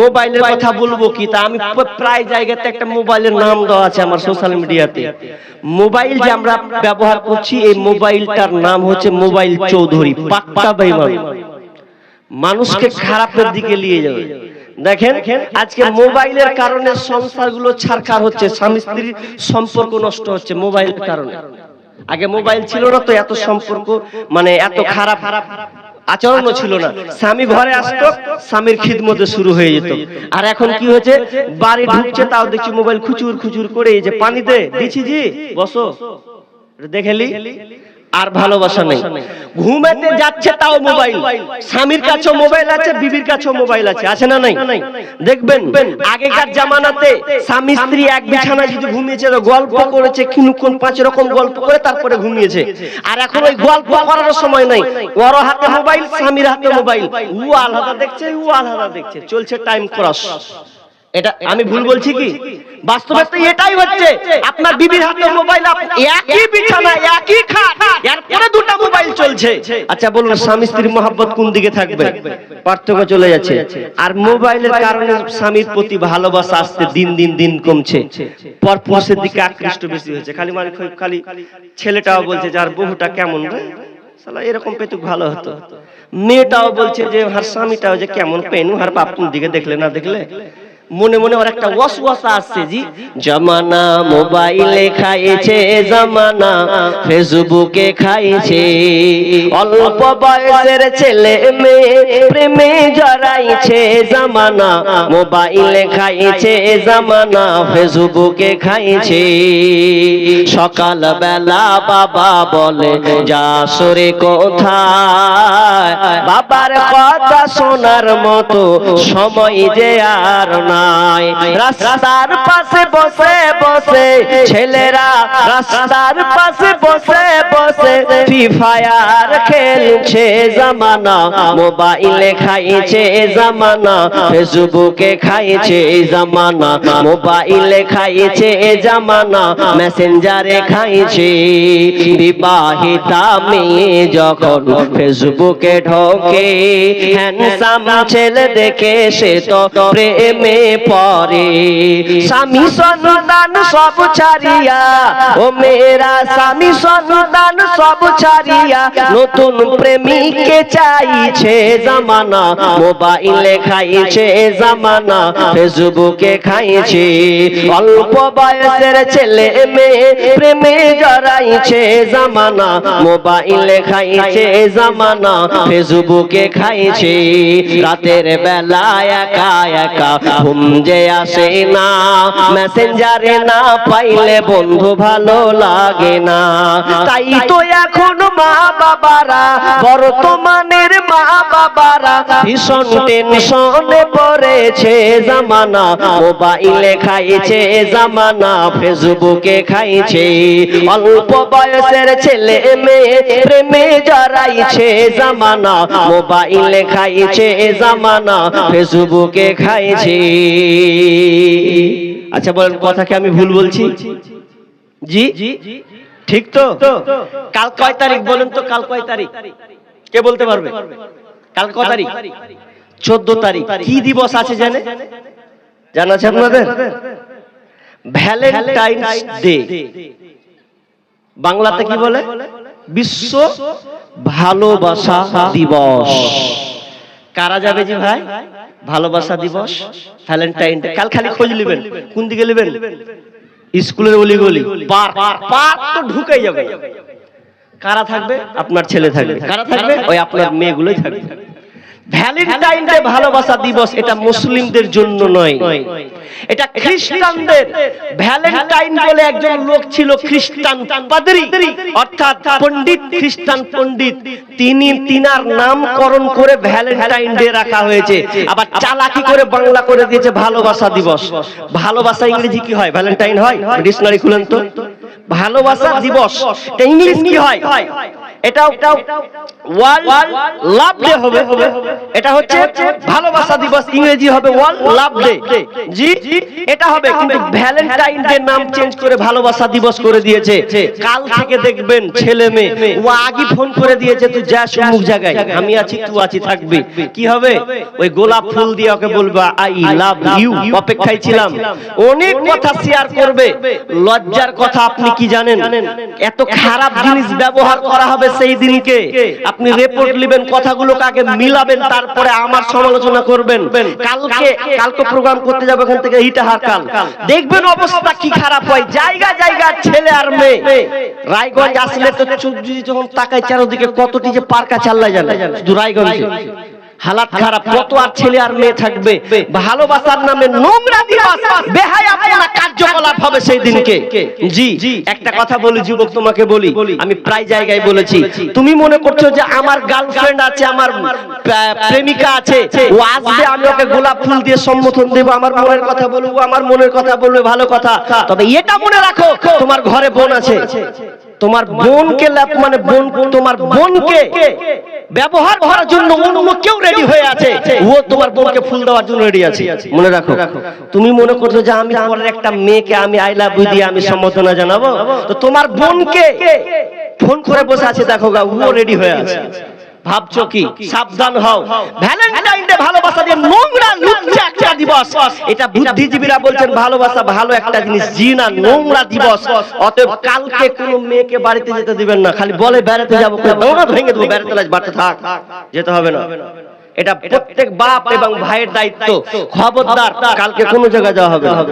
মোবাইলের কথা বলবো কি, তা আমি প্রায় জায়গাতে একটা মোবাইলের নাম দেওয়া আছে আমার সোশ্যাল মিডিয়াতে। মোবাইল যে আমরা ব্যবহার করছি, এই মোবাইলটার নাম হচ্ছে মোবাইল চৌধুরী। পাক্কা বেঈমান, মানুষকে খারাপের দিকে নিয়ে যাবে। দেখেন আজকে মোবাইলের কারণে সংসারগুলো ছারখার হচ্ছে, স্বামী স্ত্রীর সম্পর্ক নষ্ট হচ্ছে মোবাইলের কারণে। আগে মোবাইল ছিল না তো এত সম্পর্ক, মানে এত খারাপ আচরণও ছিল না। স্বামী ঘরে আসতো, স্বামীর খিদমতে শুরু হয়ে যেত। আর এখন কি হয়েছে, বাড়ি ঢুকছে তাও দেখছি মোবাইল খুচুর খুচুর করে, এই যে পানি দে দিচ্ছি জি বসো দেখেলি, আর ভালোবাসা নেই। ঘুমাতে যাচ্ছে তাও মোবাইল, স্বামীর কাছেও মোবাইল আছে, বিবির কাছেও মোবাইল আছে, আছে না নাই? দেখবেন আগেকার জামানাতে স্বামী স্ত্রী এক বিছানায় যদি ঘুমিয়েছে তো গল্প করেছে, কিনুক্ষণ 5 রকম গল্প করে তারপরে ঘুমিয়েছে। আর এখন ওই গল্প করার সময় নাই, ওর হাতে মোবাইল, স্বামীর হাতে মোবাইল, ও আলাদা দেখছে, ও আলাদা দেখছে, চলছে টাইম ক্রস। এটা আমি ভুল বলছি কি? বাস্তবে তো এটাই হচ্ছে। আপনার বিবির হাতে মোবাইল, একই বিছানা একই খাট, এরপরে দুটো মোবাইল চলছে। আচ্ছা বলুন স্বামী স্ত্রীর মহব্বত কোন দিকে থাকবে? পার্থক্য চলে যাচ্ছে। আর মোবাইলের কারণে স্বামীর প্রতি ভালোবাসা আসতে দিন দিন দিন কমছে, পরপুরুষের দিকে আকৃষ্ট বেশি হয়েছে। খালি ছেলেটাও বলছে যে আর বহুটা কেমন রে, শালা এরকম পেতুক ভালো হতো। মেয়েটাও বলছে যে আর স্বামীটাও যে কেমন পেনু, আর বাপুর দিকে দেখলে না দেখলে মনে মনে ওর একটা ওয়াসওয়াসা আসছে জি। জামানা মোবাইলে খাইছে, জামানা ফেসবুকে খাইছে, অল্প বয়সের ছেলে মেয়ে প্রেমে জড়াইছে, জামানা মোবাইলে খাইছে, জামানা ফেসবুকে খাইছে। সকাল বেলা বাবা বলে যা সরে কোথায়, বাবার কথা শোনার মতো সময় যে আর না। রাস্তার পাশে বসে বসে ছেলেরা, রাস্তার পাশে বসে বসে ফ্রি ফায়ার খেলছে, জামানা মোবাইলে খাইছে, জামানা ফেসবুকে খাইছে, জামানা মোবাইলে খাইছে, জামানা মেসেঞ্জারে খাইছে। বিবাহিতা মেয়ে যখন ফেসবুকে ঢোকে, হ্যান্ডসাম ছেলে দেখে সে তো প্রেমে পরে। স্বামী সন্তান সব ছাড়িয়া, ও মেয়েরা স্বামী সন্তান সব ছাড়িয়া নতুন প্রেমিককে চাইছে, জামানা মোবাইলে খাইছে, জামানা ফেসবুকে খাইছে। অল্প বয়সের ছেলে মেয়ে প্রেমে জড়াইছে, জামানা মোবাইলে খাইছে, জামানা ফেসবুকে খাইছে। রাতের বেলা একা একা ঘুম যে আসে না, মেসেঞ্জারে না পাইলে বন্ধু ভালো লাগে না। তাই তো এখন মা বাবারা, বর্তমানের মা বাবারা ভীষণ টেনশনে পড়েছে, জামানা মোবাইলে খাইছে, জামানা ফেসবুকে খাইছে। অল্প বয়সের ছেলে মেয়ে প্রেমে জড়াইছে, জামানা মোবাইলে খাইছে, জামানা ফেসবুকে খাইছে। আচ্ছা বলেন কথা কি আমি ভুল বলছি? জি ঠিক তো? কাল কয় তারিখ বলেন তো? কাল কয় তারিখ কে বলতে পারবে? কাল কয় তারিখ? 14 তারিখ। কি দিবস আছে জানে? জানা আছে আপনাদের? Valentine's day. বাংলাতে কি বলে? বিশ্ব ভালোবাসা দিবস। কারা যাবে জি ভাই? ভালোবাসা দিবস, ভ্যালেন্টাইন ডে। কাল খালি খোঁজ নেবেন, কোন দিকে নেবেন? স্কুলের অলি গলি, পার্ক তো ঢুকেই যাবে। কারা থাকবে? আপনার ছেলে থাকবে। কারা থাকবে? ওই আপনার মেয়েগুলোই থাকবে। ভ্যালেন্টাইন ডে ভালোবাসা দিবস, এটা মুসলিমদের জন্য নয়, এটা খ্রিস্টানদের। ভ্যালেন্টাইন বলে একজন লোক ছিল, খ্রিস্টান পাদ্রী, অর্থাৎ পণ্ডিত, খ্রিস্টান পণ্ডিত। তিনার নামকরণ করে ভ্যালেন্টাইন ডে রাখা হয়েছে। আবার চালাকি করে বাংলা করে দিয়েছে ভালোবাসা দিবস। ভালোবাসা ইংরেজি কি হয়? ভ্যালেন্টাইন হয়? ডিকশনারি খুলেন তো। ভালোবাসা দিবস ইংলিশ কি হয়? এটাও ওয়ার্ল্ড লাভ ডে হবে। এটা হচ্ছে ভালোবাসা দিবস, ইংরেজি হবে ওয়ার্ল্ড লাভ ডে। জি এটা হবে, কিন্তু ভ্যালেন্টাইন ডে নাম চেঞ্জ করে ভালোবাসা দিবস করে দিয়েছে। কাল থেকে দেখবেন ছেলে মেয়ে ও আগে ফোন করে দিয়েছে, তুই যা সুমুখ জায়গায়, আমি আছি তুই আছি থাকবি। কি হবে? ওই গোলাপ ফুল দিয়ে ওকে বলবা আই লাভ ইউ, অপেক্ষায় ছিলাম। অনেক কথা শেয়ার করবে। লজ্জার কথা আপনি কি জানেন? এত খারাপ জিনিস ব্যবহার করা হবে সেই দিনকে। আপনি রিপোর্ট নেবেন, কথাগুলোকে আগে মিলাবেন, তারপরে আমার সমালোচনা করবেন। কালকে প্রোগ্রাম করতে যাবো এখান থেকে ইটাহার কাল, দেখবেন অবস্থা কি খারাপ হয়। জায়গা জায়গা ছেলে আর মেয়ে। রায়গঞ্জ আসলে তো যখন তাকায় চারদিকে কতটি যে পার্কা চাল্লা জানে, শুধু রায়গঞ্জে হালাত খারাপ। কত আর ছেলে আর মেয়ে থাকবে? ভালোবাসার নামে নোংরা দিবস, বেহায়াপনা কার্যকলাপ হবে সেই দিনকে। জি একটা কথা বলি যুবক, তোমাকে বলি, আমি প্রায় জায়গায় বলেছি, তুমি মনে করছো যে আমার গার্লফ্রেন্ড আছে, আমার প্রেমিকা আছে, ও আসবে আমি ওকে গোলাপ ফুল দিয়ে সম্বোধন দেব, আমার মনের কথা বলবো, আমার মনের কথা বলবে, ভালো কথা। তবে এটা মনে রাখো, তোমার ঘরে বোন আছে, তোমার বোনকে মানে বোন, তোমার বোনকে ব্যবহার করার জন্য অন্য কেউ রেডি হয়ে আছে, ও তোমার বোনকে ফুল দেওয়ার জন্য রেডি আছে। মনে রাখো, তুমি মনে করছো যে আমি পরের একটা মেয়েকে আমি আই লাভ ইউ দিয়ে আমি সম্বোধনা জানাবো, তো তোমার বোনকে ফোন করে বসে আছে, দেখো গা ও রেডি হয়ে আছে। ভাবছো কি? সাবধান হও। ভ্যালেন্টাইন ডে ভালোবাসা দিয়ে নোংরা লুচ্চা একটা দিবস। এটা বুদ্ধিজীবীরা বলছেন ভালোবাসা ভালো একটা জিনিস, জি না, নোংরা দিবস। অতএব কালকে কোনো মেয়েকে বাড়িতে যেতে দিবেন না। খালি বলে বেড়াতে যাবো, ভেঙে দেবো, বেড়াতে বাড়তে থাক, যেতে হবে না। এটা প্রত্যেক বাপ এবং ভাইয়ের দায়িত্ব। খবরদার, কালকে কোনো জায়গায় যাওয়া হবে না।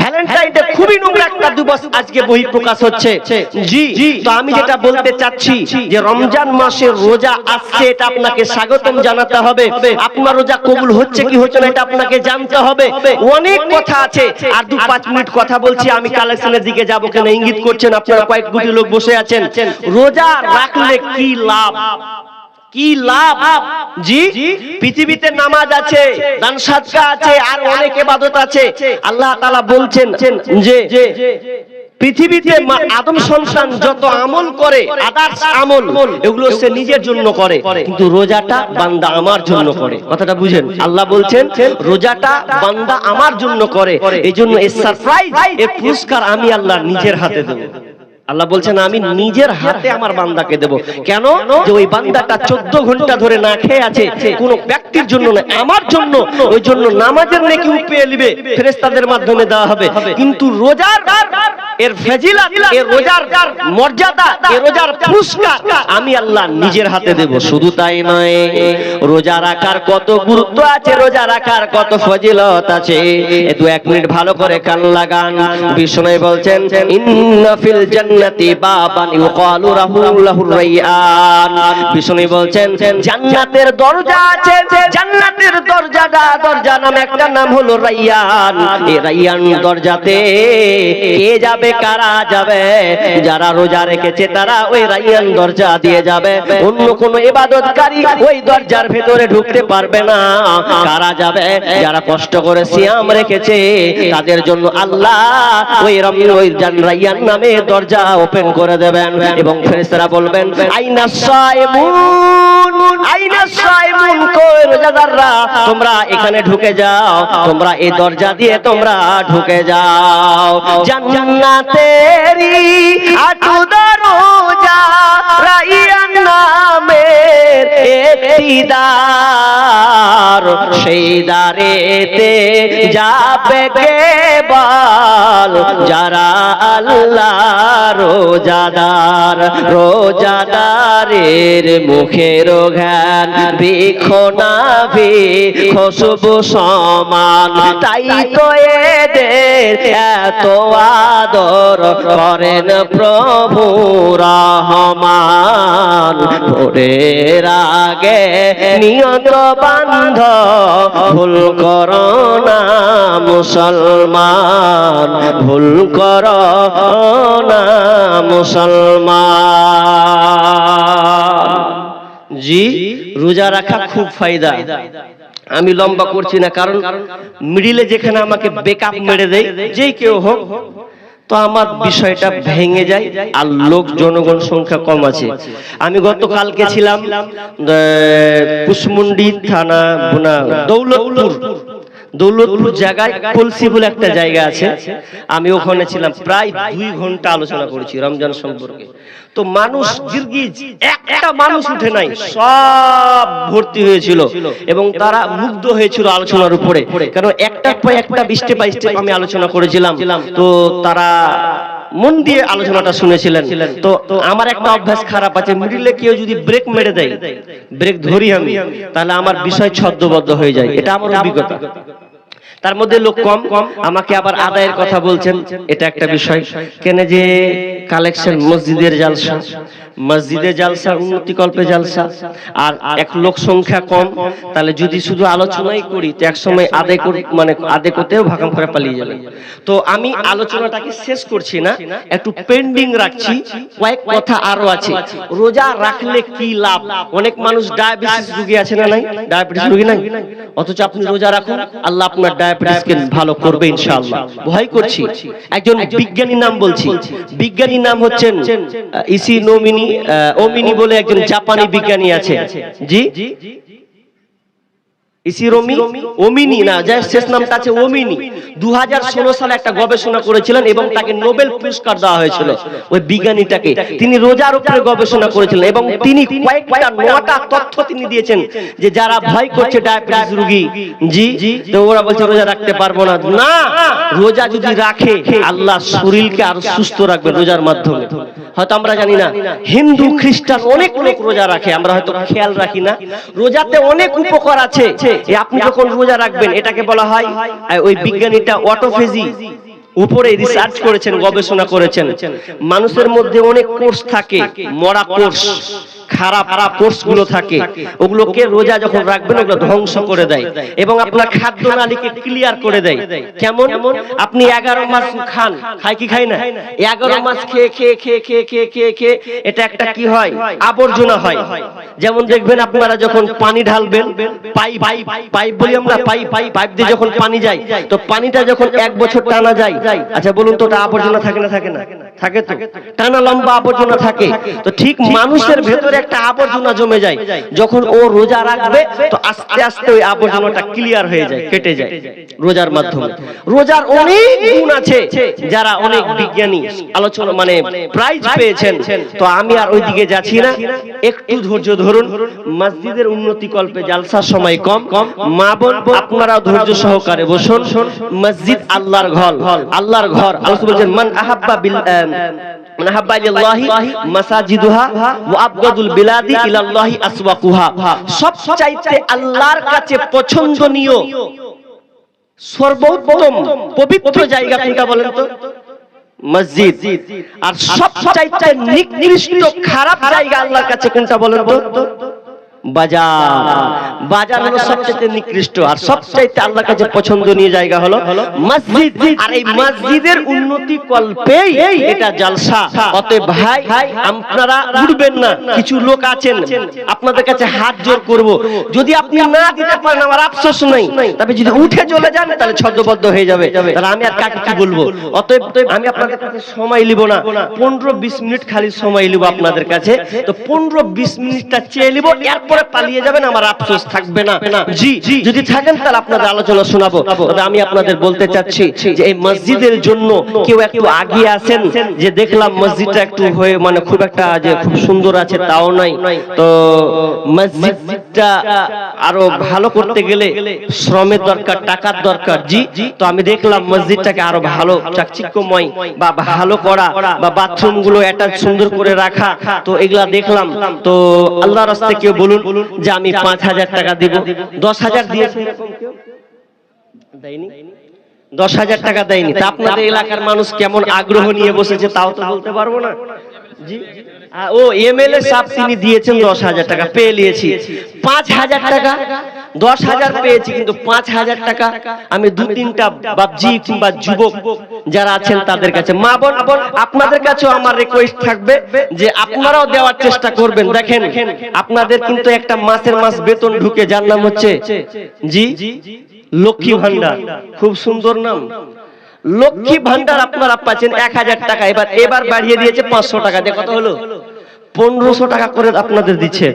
ভ্যালেন্টাইন ডে খুবই নোংরা একটা দিবস আজকে বহিঃপ্রকাশ হচ্ছে। জি তো আমি যেটা বলতে চাচ্ছি যে রমজান মাসের রোজা আসছে, এটা আপনাকে স্বাগতম জানাতে হবে। আপনার রোজা কবুল হচ্ছে কি হচ্ছে না এটা আপনাকে জানতে হবে। অনেক কথা আছে, আর 2-5 মিনিট কথা বলছি, আমি কালেকশনের দিকে যাবো কেন ইঙ্গিত করছেন আপনারা, কয়েক কোটি লোক বসে আছেন। রোজা রাখলে কি লাভ? কি লাভ? জি পৃথিবীতে নামাজ আছে, দান সাদকা আছে, আর অনেক ইবাদত আছে। আল্লাহ তাআলা বলছেন যে পৃথিবীতে আদম সন্তান যত আমল করে, আদার্স আমল, এগুলো সে নিজের জন্য করে, কিন্তু রোজাটা বান্দা আমার জন্য করে। কথাটা বুঝেন? আল্লাহ বলছেন রোজাটা বান্দা আমার জন্য করে, এই জন্য এই সারপ্রাইজ, এই পুরস্কার আমি আল্লাহ নিজের হাতে দেব। আল্লাহ বলছেন আমি নিজের হাতে আমার বান্দাকে দেব। কেন? যে ওই বান্দাটা 14 ঘন্টা ধরে না খেয়ে আছে, কোন ব্যক্তির জন্য না, আমার জন্য। ওই জন্য নামাজের নেকি পেয়ে নেবে, ফেরেশতাদের মাধ্যমে দেওয়া হবে। কিন্তু রোজার এর ফজিলত, এর রোজার মর্যাদা, এর রোজার পুরস্কার আমি আল্লাহ নিজের হাতে দেব। শুধু তাই নয়, রোজা রাখার কত গুরুত্ব আছে, রোজা রাখার কত ফজিলত আছে। একটু 1 মিনিট ভালো করে কান লাগান। বিষ্ণু বলছেন ইন্না ফিল জান্নাতি বাবান ইউকালু লাহুর রাইয়ান। বিষ্ণু বলছেন জান্নাতের দরজা আছে, জান্নাতের দরজা নামে একটা নাম হলো রাইয়ান। এই রাইয়ান দরজাতে কে যাবে? কারা যাবে? যারা রোজা রেখেছে তারা ওই রাইয়ান দরজা দিয়ে যাবে। অন্য কোন ইবাদতকারী ওই দরজার ভেতরে ঢুকতে পারবে না। কারা যাবে? যারা কষ্ট করে সিয়াম রেখেছে, তাদের জন্য আল্লাহ ওই রাইয়ান নামে দরজা ওপেন করে দেবেন, এবং ফেরেশতারা বলবেন আইনা সাইমুন, আইনা সাইমুন, কই রোজাদাররা, তোমরা এখানে ঢুকে যাও, তোমরা এই দরজা দিয়ে তোমরা ঢুকে যাও। জান্নাতেরি আটু দরজা, রাইয়ান নামের একটি দ্বার, সেই দ্বারেতে যাবে কেবল যারা আল্লাহ রোজাদার। রোজাদারের মুখের ঘ্রাণ বৃক্ষ নাভি খুশবু সমান, তাই তো এদের এত আদর করেন প্রভু রহমান। ভোরের আগে নিয়ত বান্ধ, ভুল করো না মুসলমান, ভুল করো না মুসলমান। জি রোজা রাখা খুব ফায়দা। আমি লম্বা করছি না, কারণ মিডিলে যেখানে আমাকে বেকআপ মেরে দেয়, যেই কেউ হোক, তো আমার বিষয়টা ভেঙে যায় আর লোক জনগণ সংখ্যা কম আছে। আমি গতকালকে ছিলাম কুশমুন্ডি থানা দৌলতপুর জায়গায় কলসি বলে একটা জায়গা আছে, আমি ওখানে ছিলাম, প্রায় 2 ঘন্টা আলোচনা করেছি রমজান সম্পর্কে। তো মানুষ গিরগিজ, একটা মানুষ উঠে নাই, সব ভর্তি হয়েছিল এবং তারা মুগ্ধ হয়েছিল আলোচনার উপরে, কারণ একটার পর একটা স্টেপ বাই স্টেপ আমি আলোচনা করেছিলাম। তো তারা মন দিয়ে আলোচনাটা শুনেছিলেন। তো আমার একটা অভ্যাস খারাপ আছে, মিডিলে কেউ যদি ব্রেক মেরে দেয়, ব্রেক ধরি আমি, তাহলে আমার বিষয় ছদ্মবদ্ধ হয়ে যায়, এটা আমার অভিজ্ঞতা। তার মধ্যে লোক কম, আমাকে আবার আদায়ের কথা বলছেন, এটা একটা বিষয়। কেন যে কালেকশন মসজিদের জালসা, মসজিদে জালসা, উন্নতিকল্পে জালসা, আর এক লোক সংখ্যা কম, তাহলে যদি শুধু আলোচনাই করি তো এক সময় আদায় করি, মানে আদায় করতেও ভাগাম করে পালিয়ে যাবে। তো আমি আলোচনাটাকে শেষ করছি না, একটু পেন্ডিং রাখছি, কয়েক কথা আরো আছে। রোজা রাখলে কি লাভ? অনেক মানুষ ডায়াবেটিস রোগী আছে না নাই? ডায়াবেটিস রোগী নাই, অথচ আপনি রোজা রাখুন, আল্লাহ আপনার ডায়াবেটিসকে ভালো করবে ইনশাআল্লাহ। ভয় করছি, একজন বিজ্ঞানীর নাম বলছি, বিজ্ঞানীর নাম হচ্ছেন ওমিনি বলে একজন জাপানি বিজ্ঞানী আছে। জি, ওমিনি না, যার শেষ নামটা আছে ওমিনি। 2016 সালে একটা গবেষণা করেছিলেন এবং তাকে নোবেল পুরস্কার দেওয়া হয়েছিল ওই বিজ্ঞানীটাকে। তিনি রোজার উপরে গবেষণা করেছিলেন এবং তিনি কয়েকটা 9টা তথ্য তিনি দিয়েছেন যে যারা ভয় করছে ডায়াবেটিস রোগী, জি, তো ওরা বলছে রোজা রাখতে পারবো না। না, রোজা যদি রাখে আল্লাহ শরীরকে আরো সুস্থ রাখবে রোজার মাধ্যমে। হয়তো আমরা জানি না, হিন্দু খ্রিস্টান অনেক লোক রোজা রাখে, আমরা হয়তো খেয়াল রাখি না। রোজাতে অনেক উপকার আছে। আপনি যখন রোজা রাখবেন, এটাকে বলা হয়, ওই বিজ্ঞানীটা অটোফেজি উপরে রিসার্চ করেছেন, গবেষণা করেছেন, মানুষের মধ্যে অনেক কোষ থাকে, মরা কোষ, খারাপ কোষ গুলো থাকে, ওগুলোকে রোজা যখন রাখবেন ওগুলো ধ্বংস করে দেয় এবং আপনার খাদ্য নালীকে ক্লিয়ার করে দেয়। কেমন? আপনি 11 মাস খান, খায় কি খায় না? 11 মাস খেয়ে খেয়ে খেয়ে খেয়ে খেয়ে খেয়ে খেয়ে এটা একটা কি হয়, আবর্জনা হয়। যেমন দেখবেন আপনারা যখন পানি ঢালবেন, পাইপ বলি আমরা, পাইপ দিয়ে যখন পানি যায়, তো পানিটা যখন 1 বছর টানা যায়, আচ্ছা বলুন তো ওটা আবর্জনা থাকে না? থাকে না? থাকে তো, টানা লম্বা আবর্জনা থাকে। তো ঠিক মানুষের ভেতরে একটা আবর্জনা জমে যায়, যখন ও রোজা রাখবে তো আস্তে আস্তে ওই আবর্জনাটা ক্লিয়ার হয়ে যায়, কেটে যায় রোজার মাধ্যমে। রোজার অনেক গুণ আছে, যারা অনেক বিজ্ঞানী আলোচনা মানে প্রাইজ পেয়েছেন। তো আমি আর ওইদিকে যাচ্ছি না, একটু ধৈর্য ধরুন। মসজিদের উন্নতি কল্পে জালসার সময় কম, মা বোন আপনারা ধৈর্য সহকারে বসুন। মসজিদ আল্লাহর ঘর, আল্লাহর ঘর। আল্লাহ বলেছেন মান আহাব্বা বিল মান আহাব্বা ইলাল্লাহি মাসাজিদুহা ওয়া আবগাদুল বিলাদি ইলাল্লাহি আসওয়াকুহা। সবচাইতে আল্লাহর কাছে পছন্দনীয় সর্বোত্তম পবিত্র জায়গা কোনটা বলেন তো? মসজিদ। আর সবচাইতে নিকৃষ্ট খারাপ জায়গা আল্লাহর কাছে কোনটা বলেন তো? বাজার হলো সবচেয়ে নিকৃষ্ট, আর সবচাইতে আল্লাহর কাছে পছন্দনীয় জায়গা হলো মসজিদ। আর এই মসজিদের উন্নতি কল্পেই এটা জালসা। অতএব ভাই আপনারা উঠবেন না, কিছু লোক আছেন, আপনাদের কাছে হাত জোর করব, যদি আপনি না দিতে পারেন আমার আফসোস নেই, তবে যদি উঠে চলে যান তাহলে ছদ্মবদ্ধ হয়ে যাবে, তাহলে আমি আর কাকে কি বলবো। অতএব আমি আপনাদের কাছে সময় নিব না, 15-20 মিনিট খালি সময় নিব আপনাদের কাছে। তো 15-20 মিনিটটা চেয়ে নিব, এরপর পালিয়ে যাবেন, আমার আফসোস থাকবে না। জি, যদি থাকেন তাহলে আপনাদের আলোচনা শোনাবো। তবে আমি আপনাদের বলতে চাচ্ছি যে এই মসজিদের জন্য কেউ একটু আগিয়ে আসেন, যে দেখলাম মসজিদটা একটু হয়ে মানে খুব একটা যে খুব সুন্দর আছে তাও নাই। তো মসজিদটা আরো ভালো করতে গেলে শ্রমের দরকার, টাকার দরকার। জি, তো আমি দেখলাম মসজিদটাকে আরো ভালো চাকচিক্যময় বা ভালো করা, বা বাথরুম গুলো অ্যাটাচ সুন্দর করে রাখা, তো এগুলা দেখলাম। তো আল্লাহর রাস্তায় কেউ বলুন যে আমি 5,000 টাকা দিব, 10,000 দিয়েছে, এরকম কেউ দেয়নি, 10,000 টাকা দেয়নি। তা আপনাদের এলাকার মানুষ কেমন আগ্রহ নিয়ে বসেছে তাও তো বলতে পারবো না। জি, ও এমএলএ সাহেব তিনি দিয়েছেন 10,000 টাকা, পেয়ে নিয়েছি। 5,000 টাকা, 10,000 পেয়েছি, কিন্তু 5,000 টাকা আমি 2-3টা বাপজি কিংবা যুবক যারা আছেন তাদের কাছে, মা বোন আপনাদের কাছেও আমার রিকোয়েস্ট থাকবে যে আপনারাও দেওয়ার চেষ্টা করবেন। দেখেন আপনাদের কিন্তু একটা মাসের মাস বেতন ঢুকে, যার নাম হচ্ছে জি লক্ষ্মী ভান্ডার, খুব সুন্দর নাম লক্ষ্মী ভান্ডার আপনারা পাচ্ছেন 1000 টাকা, এবার বাড়িয়ে দিয়েছে 500 টাকা, যে কত হলো 1500 টাকা করে আপনাদের দিচ্ছে।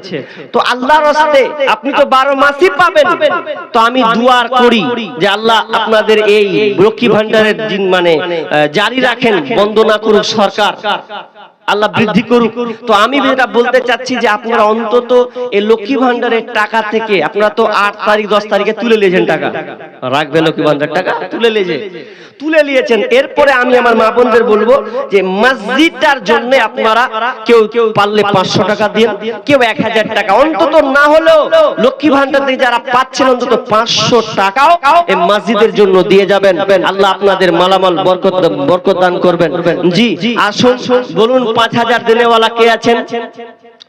তো আল্লাহর রাস্তে আপনি তো 12 মাসই পাবেন। তো আমি দোয়া করি যে আল্লাহ আপনাদের এই লক্ষ্মী ভান্ডারের দিন মানে জারি রাখেন, বন্ধ না করুক সরকার, আল্লাহ বৃদ্ধি করুক। তো আমি যেটা বলতে চাচ্ছি যে আপনারা অন্তত এই লক্ষ্মী ভান্ডারের টাকা থেকে, আপনারা তো 8 তারিখ 10 তারিখে তুলে নিয়েছেন টাকা, রাখবে লক্ষ্মী ভান্ডারের টাকা তুলে নিয়েছেন। এরপরে আমি আমার মা বোনদের বলবো যে মসজিদটার জন্য আপনারা কেউ পারলে 500 টাকা দিন, কেউ 1000 টাকা, অন্তত না হলেও লক্ষ্মী ভান্ডার থেকে যারা পাচ্ছেন অন্তত 500 টাকাও এই মসজিদের জন্য দিয়ে যাবেন। আল্লাহ আপনাদের মালামাল বরকত দান করবেন। জি আসুন, বলুন 5000 দেনেওয়ালা কে আছেন,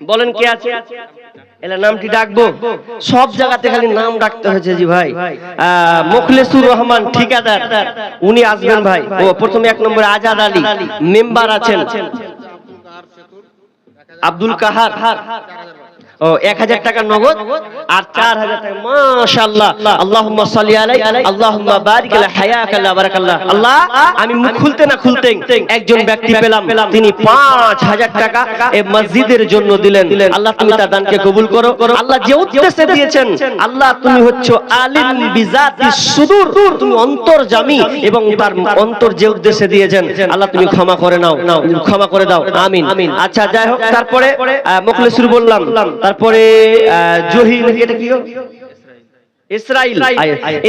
বলেন কে আছে? এলা নামটি ডাকবো, সব জায়গাতে খালি নাম ডাকতে হয়েছে। জি ভাই, মুখলেসুর রহমান ঠিকাদার, উনি আসবেন ভাই। ও প্রথমে 1 নম্বরে আজাদ আলী মেম্বার আছেন, আব্দুল কাহার, ও 1000 টাকা নগদ আর 4000 টাকা। মাশাআল্লাহ, আল্লাহুম্মা সাল্লি আলাইহি, আল্লাহুম্মা বারিক আলা হায়াকা আল্লাহ বারাকাল্লাহ। আল্লাহ, আমি মুখ খুলতে না খুলতে একজন ব্যক্তি পেলাম, তিনি 5000 টাকা এই মসজিদের জন্য দিলেন। আল্লাহ তুমি তার দানকে কবুল করো। আল্লাহ যে উদ্দেশ্যে দিয়েছেন, আল্লাহ তুমি হচ্ছে আলিম বিজাতিস সুদূর, তুমি অন্তর্যামী, এবং তার অন্তর যে উদ্দেশ্যে দিয়েছেন আল্লাহ তুমি ক্ষমা করে নাও, ক্ষমা করে দাও, আমিন। আচ্ছা যাই হোক, তারপরে মুখলেসুর বললাম, তারপরে জহির, এটা কি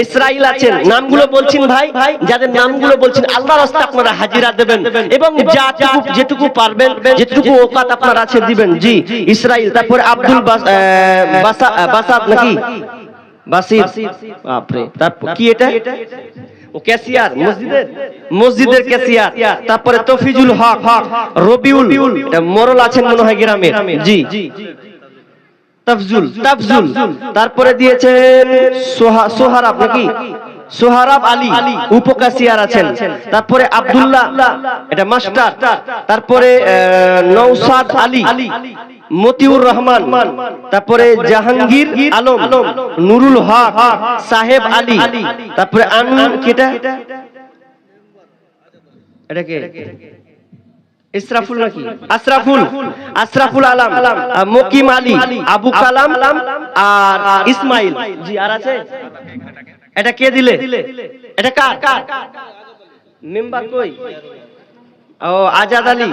ইসরাইল আছেন। নামগুলো বলছেন ভাই, যাদের নামগুলো বলছেন আল্লাহর রাস্তায় আপনারা হাজিরা দেবেন এবং যেটুকু পারবেন, যেটুকু ওকাত আপনার আছে দিবেন। জি ইসরাইল। তারপরে আব্দুল বাসাত নাকি বাসির, বাপরে, তারপর কি এটা? ও ক্যাশিয়ার, মসজিদের ক্যাশিয়ার। তারপরে তফিজুল হক, রবিউল, মরল আছেন মনে হয় গ্রামের। জি তাফজুল। তারপরে দিয়েছেন সোহারাব নাকি, সোহারাব আলী, উপকাশিয়ার আছেন। তারপরে আব্দুল্লাহ, এটা মাস্টার। তারপরে নওসাদ আলী, মতিউর রহমান। তারপরে জাহাঙ্গীর আলম, নুরুল হক, সাহেব আলী। তারপরে কেটা, এটা কে? ইসরাফুল নাকি, আশরাফুল আলম, মকিম আলী, আবু কালাম আর ইসমাইল। জি আর আছে? এটা কে দিলে? এটা কার মেম্বার? কই? ও আজাদ আলী,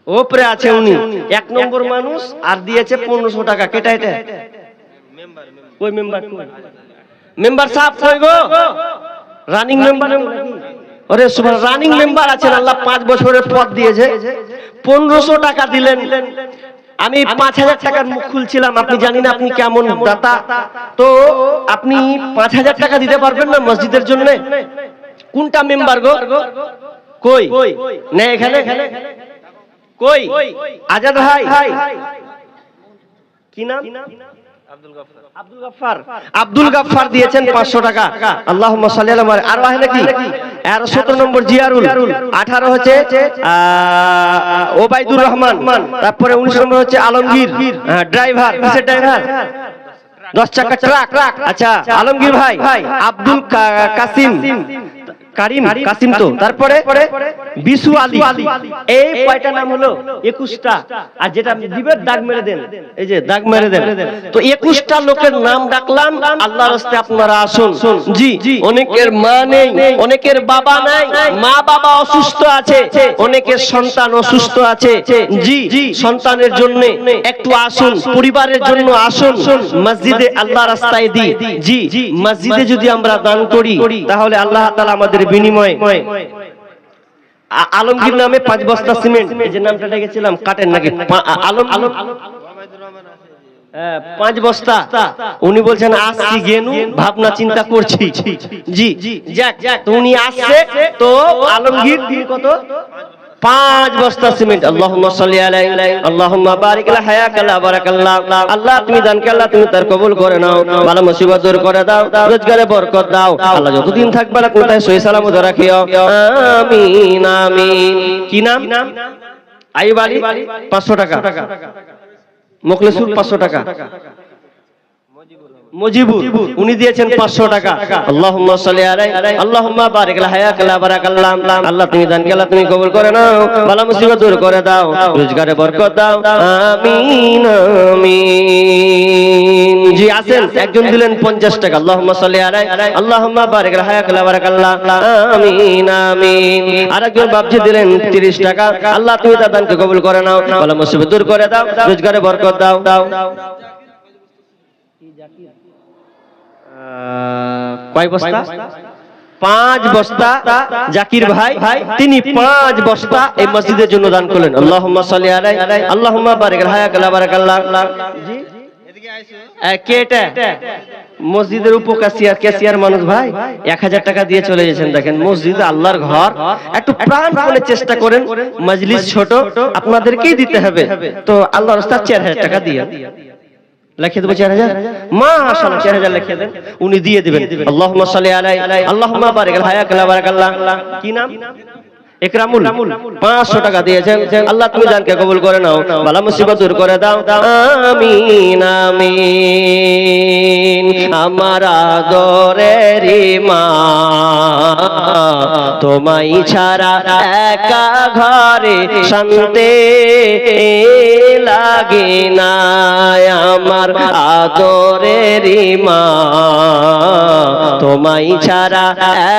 ওপরে আছে উনি, 1 নম্বর মানুষ, আর দিয়েছে 1500 টাকা। কেটা এটা? কই মেম্বার? মেম্বার সাহেব কই গো? Running member? ওরে সুবহান, রানিং মেম্বার আছেন। আল্লাহ 5 বছরের পদ দিয়েছে, 1500 টাকা দিলেন। আমি 5000 টাকার মুখ খুলছিলাম, আপনি জানি না আপনি কেমন দাতা, তো আপনি 5000 টাকা দিতে পারবেন না মসজিদের জন্য? কোনটা মেম্বার গো? কই না এখানে? কই আজাদ ভাই? কি নাম? আব্দুল গাফফার দিয়েছেন 500 টাকা। আল্লাহুম্মা সাল্লি আলা মুহাম্মাদ। আর হয় নাকি? আর 17 নম্বর জিয়ারুল, 18 হচ্ছে ওবাইদুর রহমান। তারপরে 19 নম্বর হচ্ছে আলমগীর, ড্রাইভার, কিসের ড্রাইভার? 10 চাকা ট্রাক। আচ্ছা আলমগীর ভাই। আব্দুল কাসিম তো। তারপরে বিশু আলী। এই কয়টা নাম হলো? 21টা। আর যেটা দিবেন দাগ মেরে দেন, এই যে দাগ মেরে দেন। তো 21টা লোকের নাম ডাকলাম, আল্লাহর রাস্তায় আপনারা আসুন। জি অনেকের মা নেই, অনেকের বাবা নাই, মা বাবা অসুস্থ আছে, অনেকের সন্তান অসুস্থ আছে। জি সন্তানের জন্য একটু আসুন, পরিবারের জন্য আসুন, মসজিদে আল্লাহর রাস্তায় দিই। জি মসজিদে যদি আমরা দান করি তাহলে আল্লাহ তাআলা আমাদের বিনিময়ে আলমগীর নামে 5 বস্তা সিমেন্ট, এই যে নামটা ডেকেছিলাম, কাটেন নাকি? আলম 5 বস্তা। উনি বলছেন আসছি গেনু, ভাবনা চিন্তা করছি। জি যাক, উনি আসছে তো আলমগীর কত? 5 বস্তা সিমেন্ট। আল্লাহুম্মা সাল্লি আলাইহি, আল্লাহুম্মা বারিক আলা হায়াকা আল্লাহ বারাকাল্লাহ। আল্লাহ তুমি দানকে আল্লাহ তুমি তার কবুল করে নাও, বালা মুসিবত দূর করে দাও, রোজগারে বরকত দাও। আল্লাহ যতদিন থাকবে আল্লাহ কোথায় সহি সালামত রাখিও, আমিন আমিন। কি নাম? আইয়ুব আলী, 500 টাকা। মুখলেসুর 500 টাকা। মুজিবুর, উনি দিয়েছেন 500 টাকা। আল্লাহুম্মা সাল্লি আলাইহি আল্লাহুম্মা বারিক লা হায়াকাল্লা বারাকাল্লাহ। আল্লাহ তুমি দানকে আল্লাহ তুমি কবুল করে নাও, বালা মুসিবত দূর করে দাও, রোজগারে বরকত দাও, আমিন আমিন। জি আছেন, একজন দিলেন 50 টাকা। আল্লাহুম্মা সাল্লি আলাইহি আল্লাহুম্মা বারিক লা হায়াকাল্লা বারাকাল্লাহ, আমিন আমিন। আরেকজন বাপজি দিলেন 30 টাকা। আল্লাহ তুমি তার দানকে কবুল করে নাও, বালা মুসিবত দূর করে দাও, রোজগারে বরকত দাও। কয় বস্তা? 5 বস্তা জাকির ভাই, তিনি 5 বস্তা এই মসজিদের জন্য দান করলেন। আল্লাহুম্মা সাল্লি আলাইহি আল্লাহুম্মা বারিক লা হায়াকাল্লা বারাকাল্লাহ। জি কেটা মসজিদের ক্যাশিয়ার মানুষ ভাই 1000 টাকা দিয়ে চলে গেছেন। দেখেন মসজিদ আল্লাহর ঘর, একটু প্রাণপণে চেষ্টা করেন, মজলিস ছোট, আপনাদেরকেই দিতে হবে, তো আল্লাহর রাস্তায় 4000 টাকা দিয়ে লিখে দেবো। 4000 মাশাআল্লাহ, 4000 লিখে দেন, উনি দিয়ে দিবেন। আল্লাহুম্মা সাল্লি আলাইহি আল্লাহুম্মা বারিক লা হায়াকাল্লা বারাকাল্লাহ। কি নাম? একরামুল, 500 টাকা দিয়েছেন। আল্লাহ তুমি দানকে কবুল করে নাও, বালা মুসিবত দূর করে দাও, আমিন আমিন। আমার আদরের মা, তোমায় ছাড়া একা ঘরে শান্তি লাগে না। আমার আদরের মা, তোমায় ছাড়া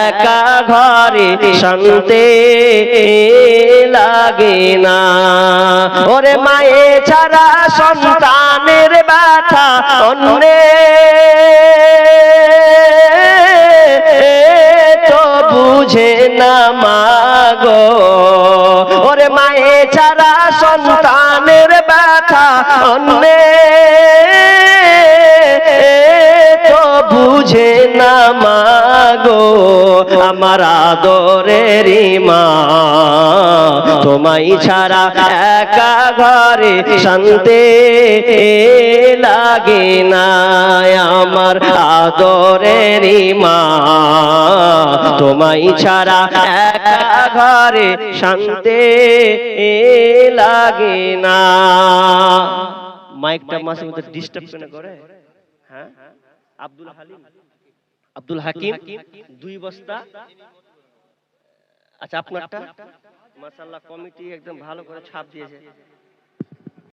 একা ঘরে শান্তি লাগে না। ওরে মায়ে ছাড়া সন্তানের ব্যথা অন্যে তো বুঝে না মাগো। ওরে মায়ে ছাড়া সন্তানের ব্যথা অন্যে তো বুঝে না মাগো। আমার আদরের মা, তোমায় ছাড়া একা ঘরে শান্তি লাগে না। আমার আদরের মা, তোমায় ছাড়া একা ঘরে শান্তি লাগে না। মাইকটা মাঝে মধ্যে ডিস্টার্ব করে। হ্যাঁ, আব্দুল হাকিম 2 বস্তা। আচ্ছা আপনারটা মাশাআল্লাহ, কমিটি একদম ভালো করে ছাপ দিয়েছে।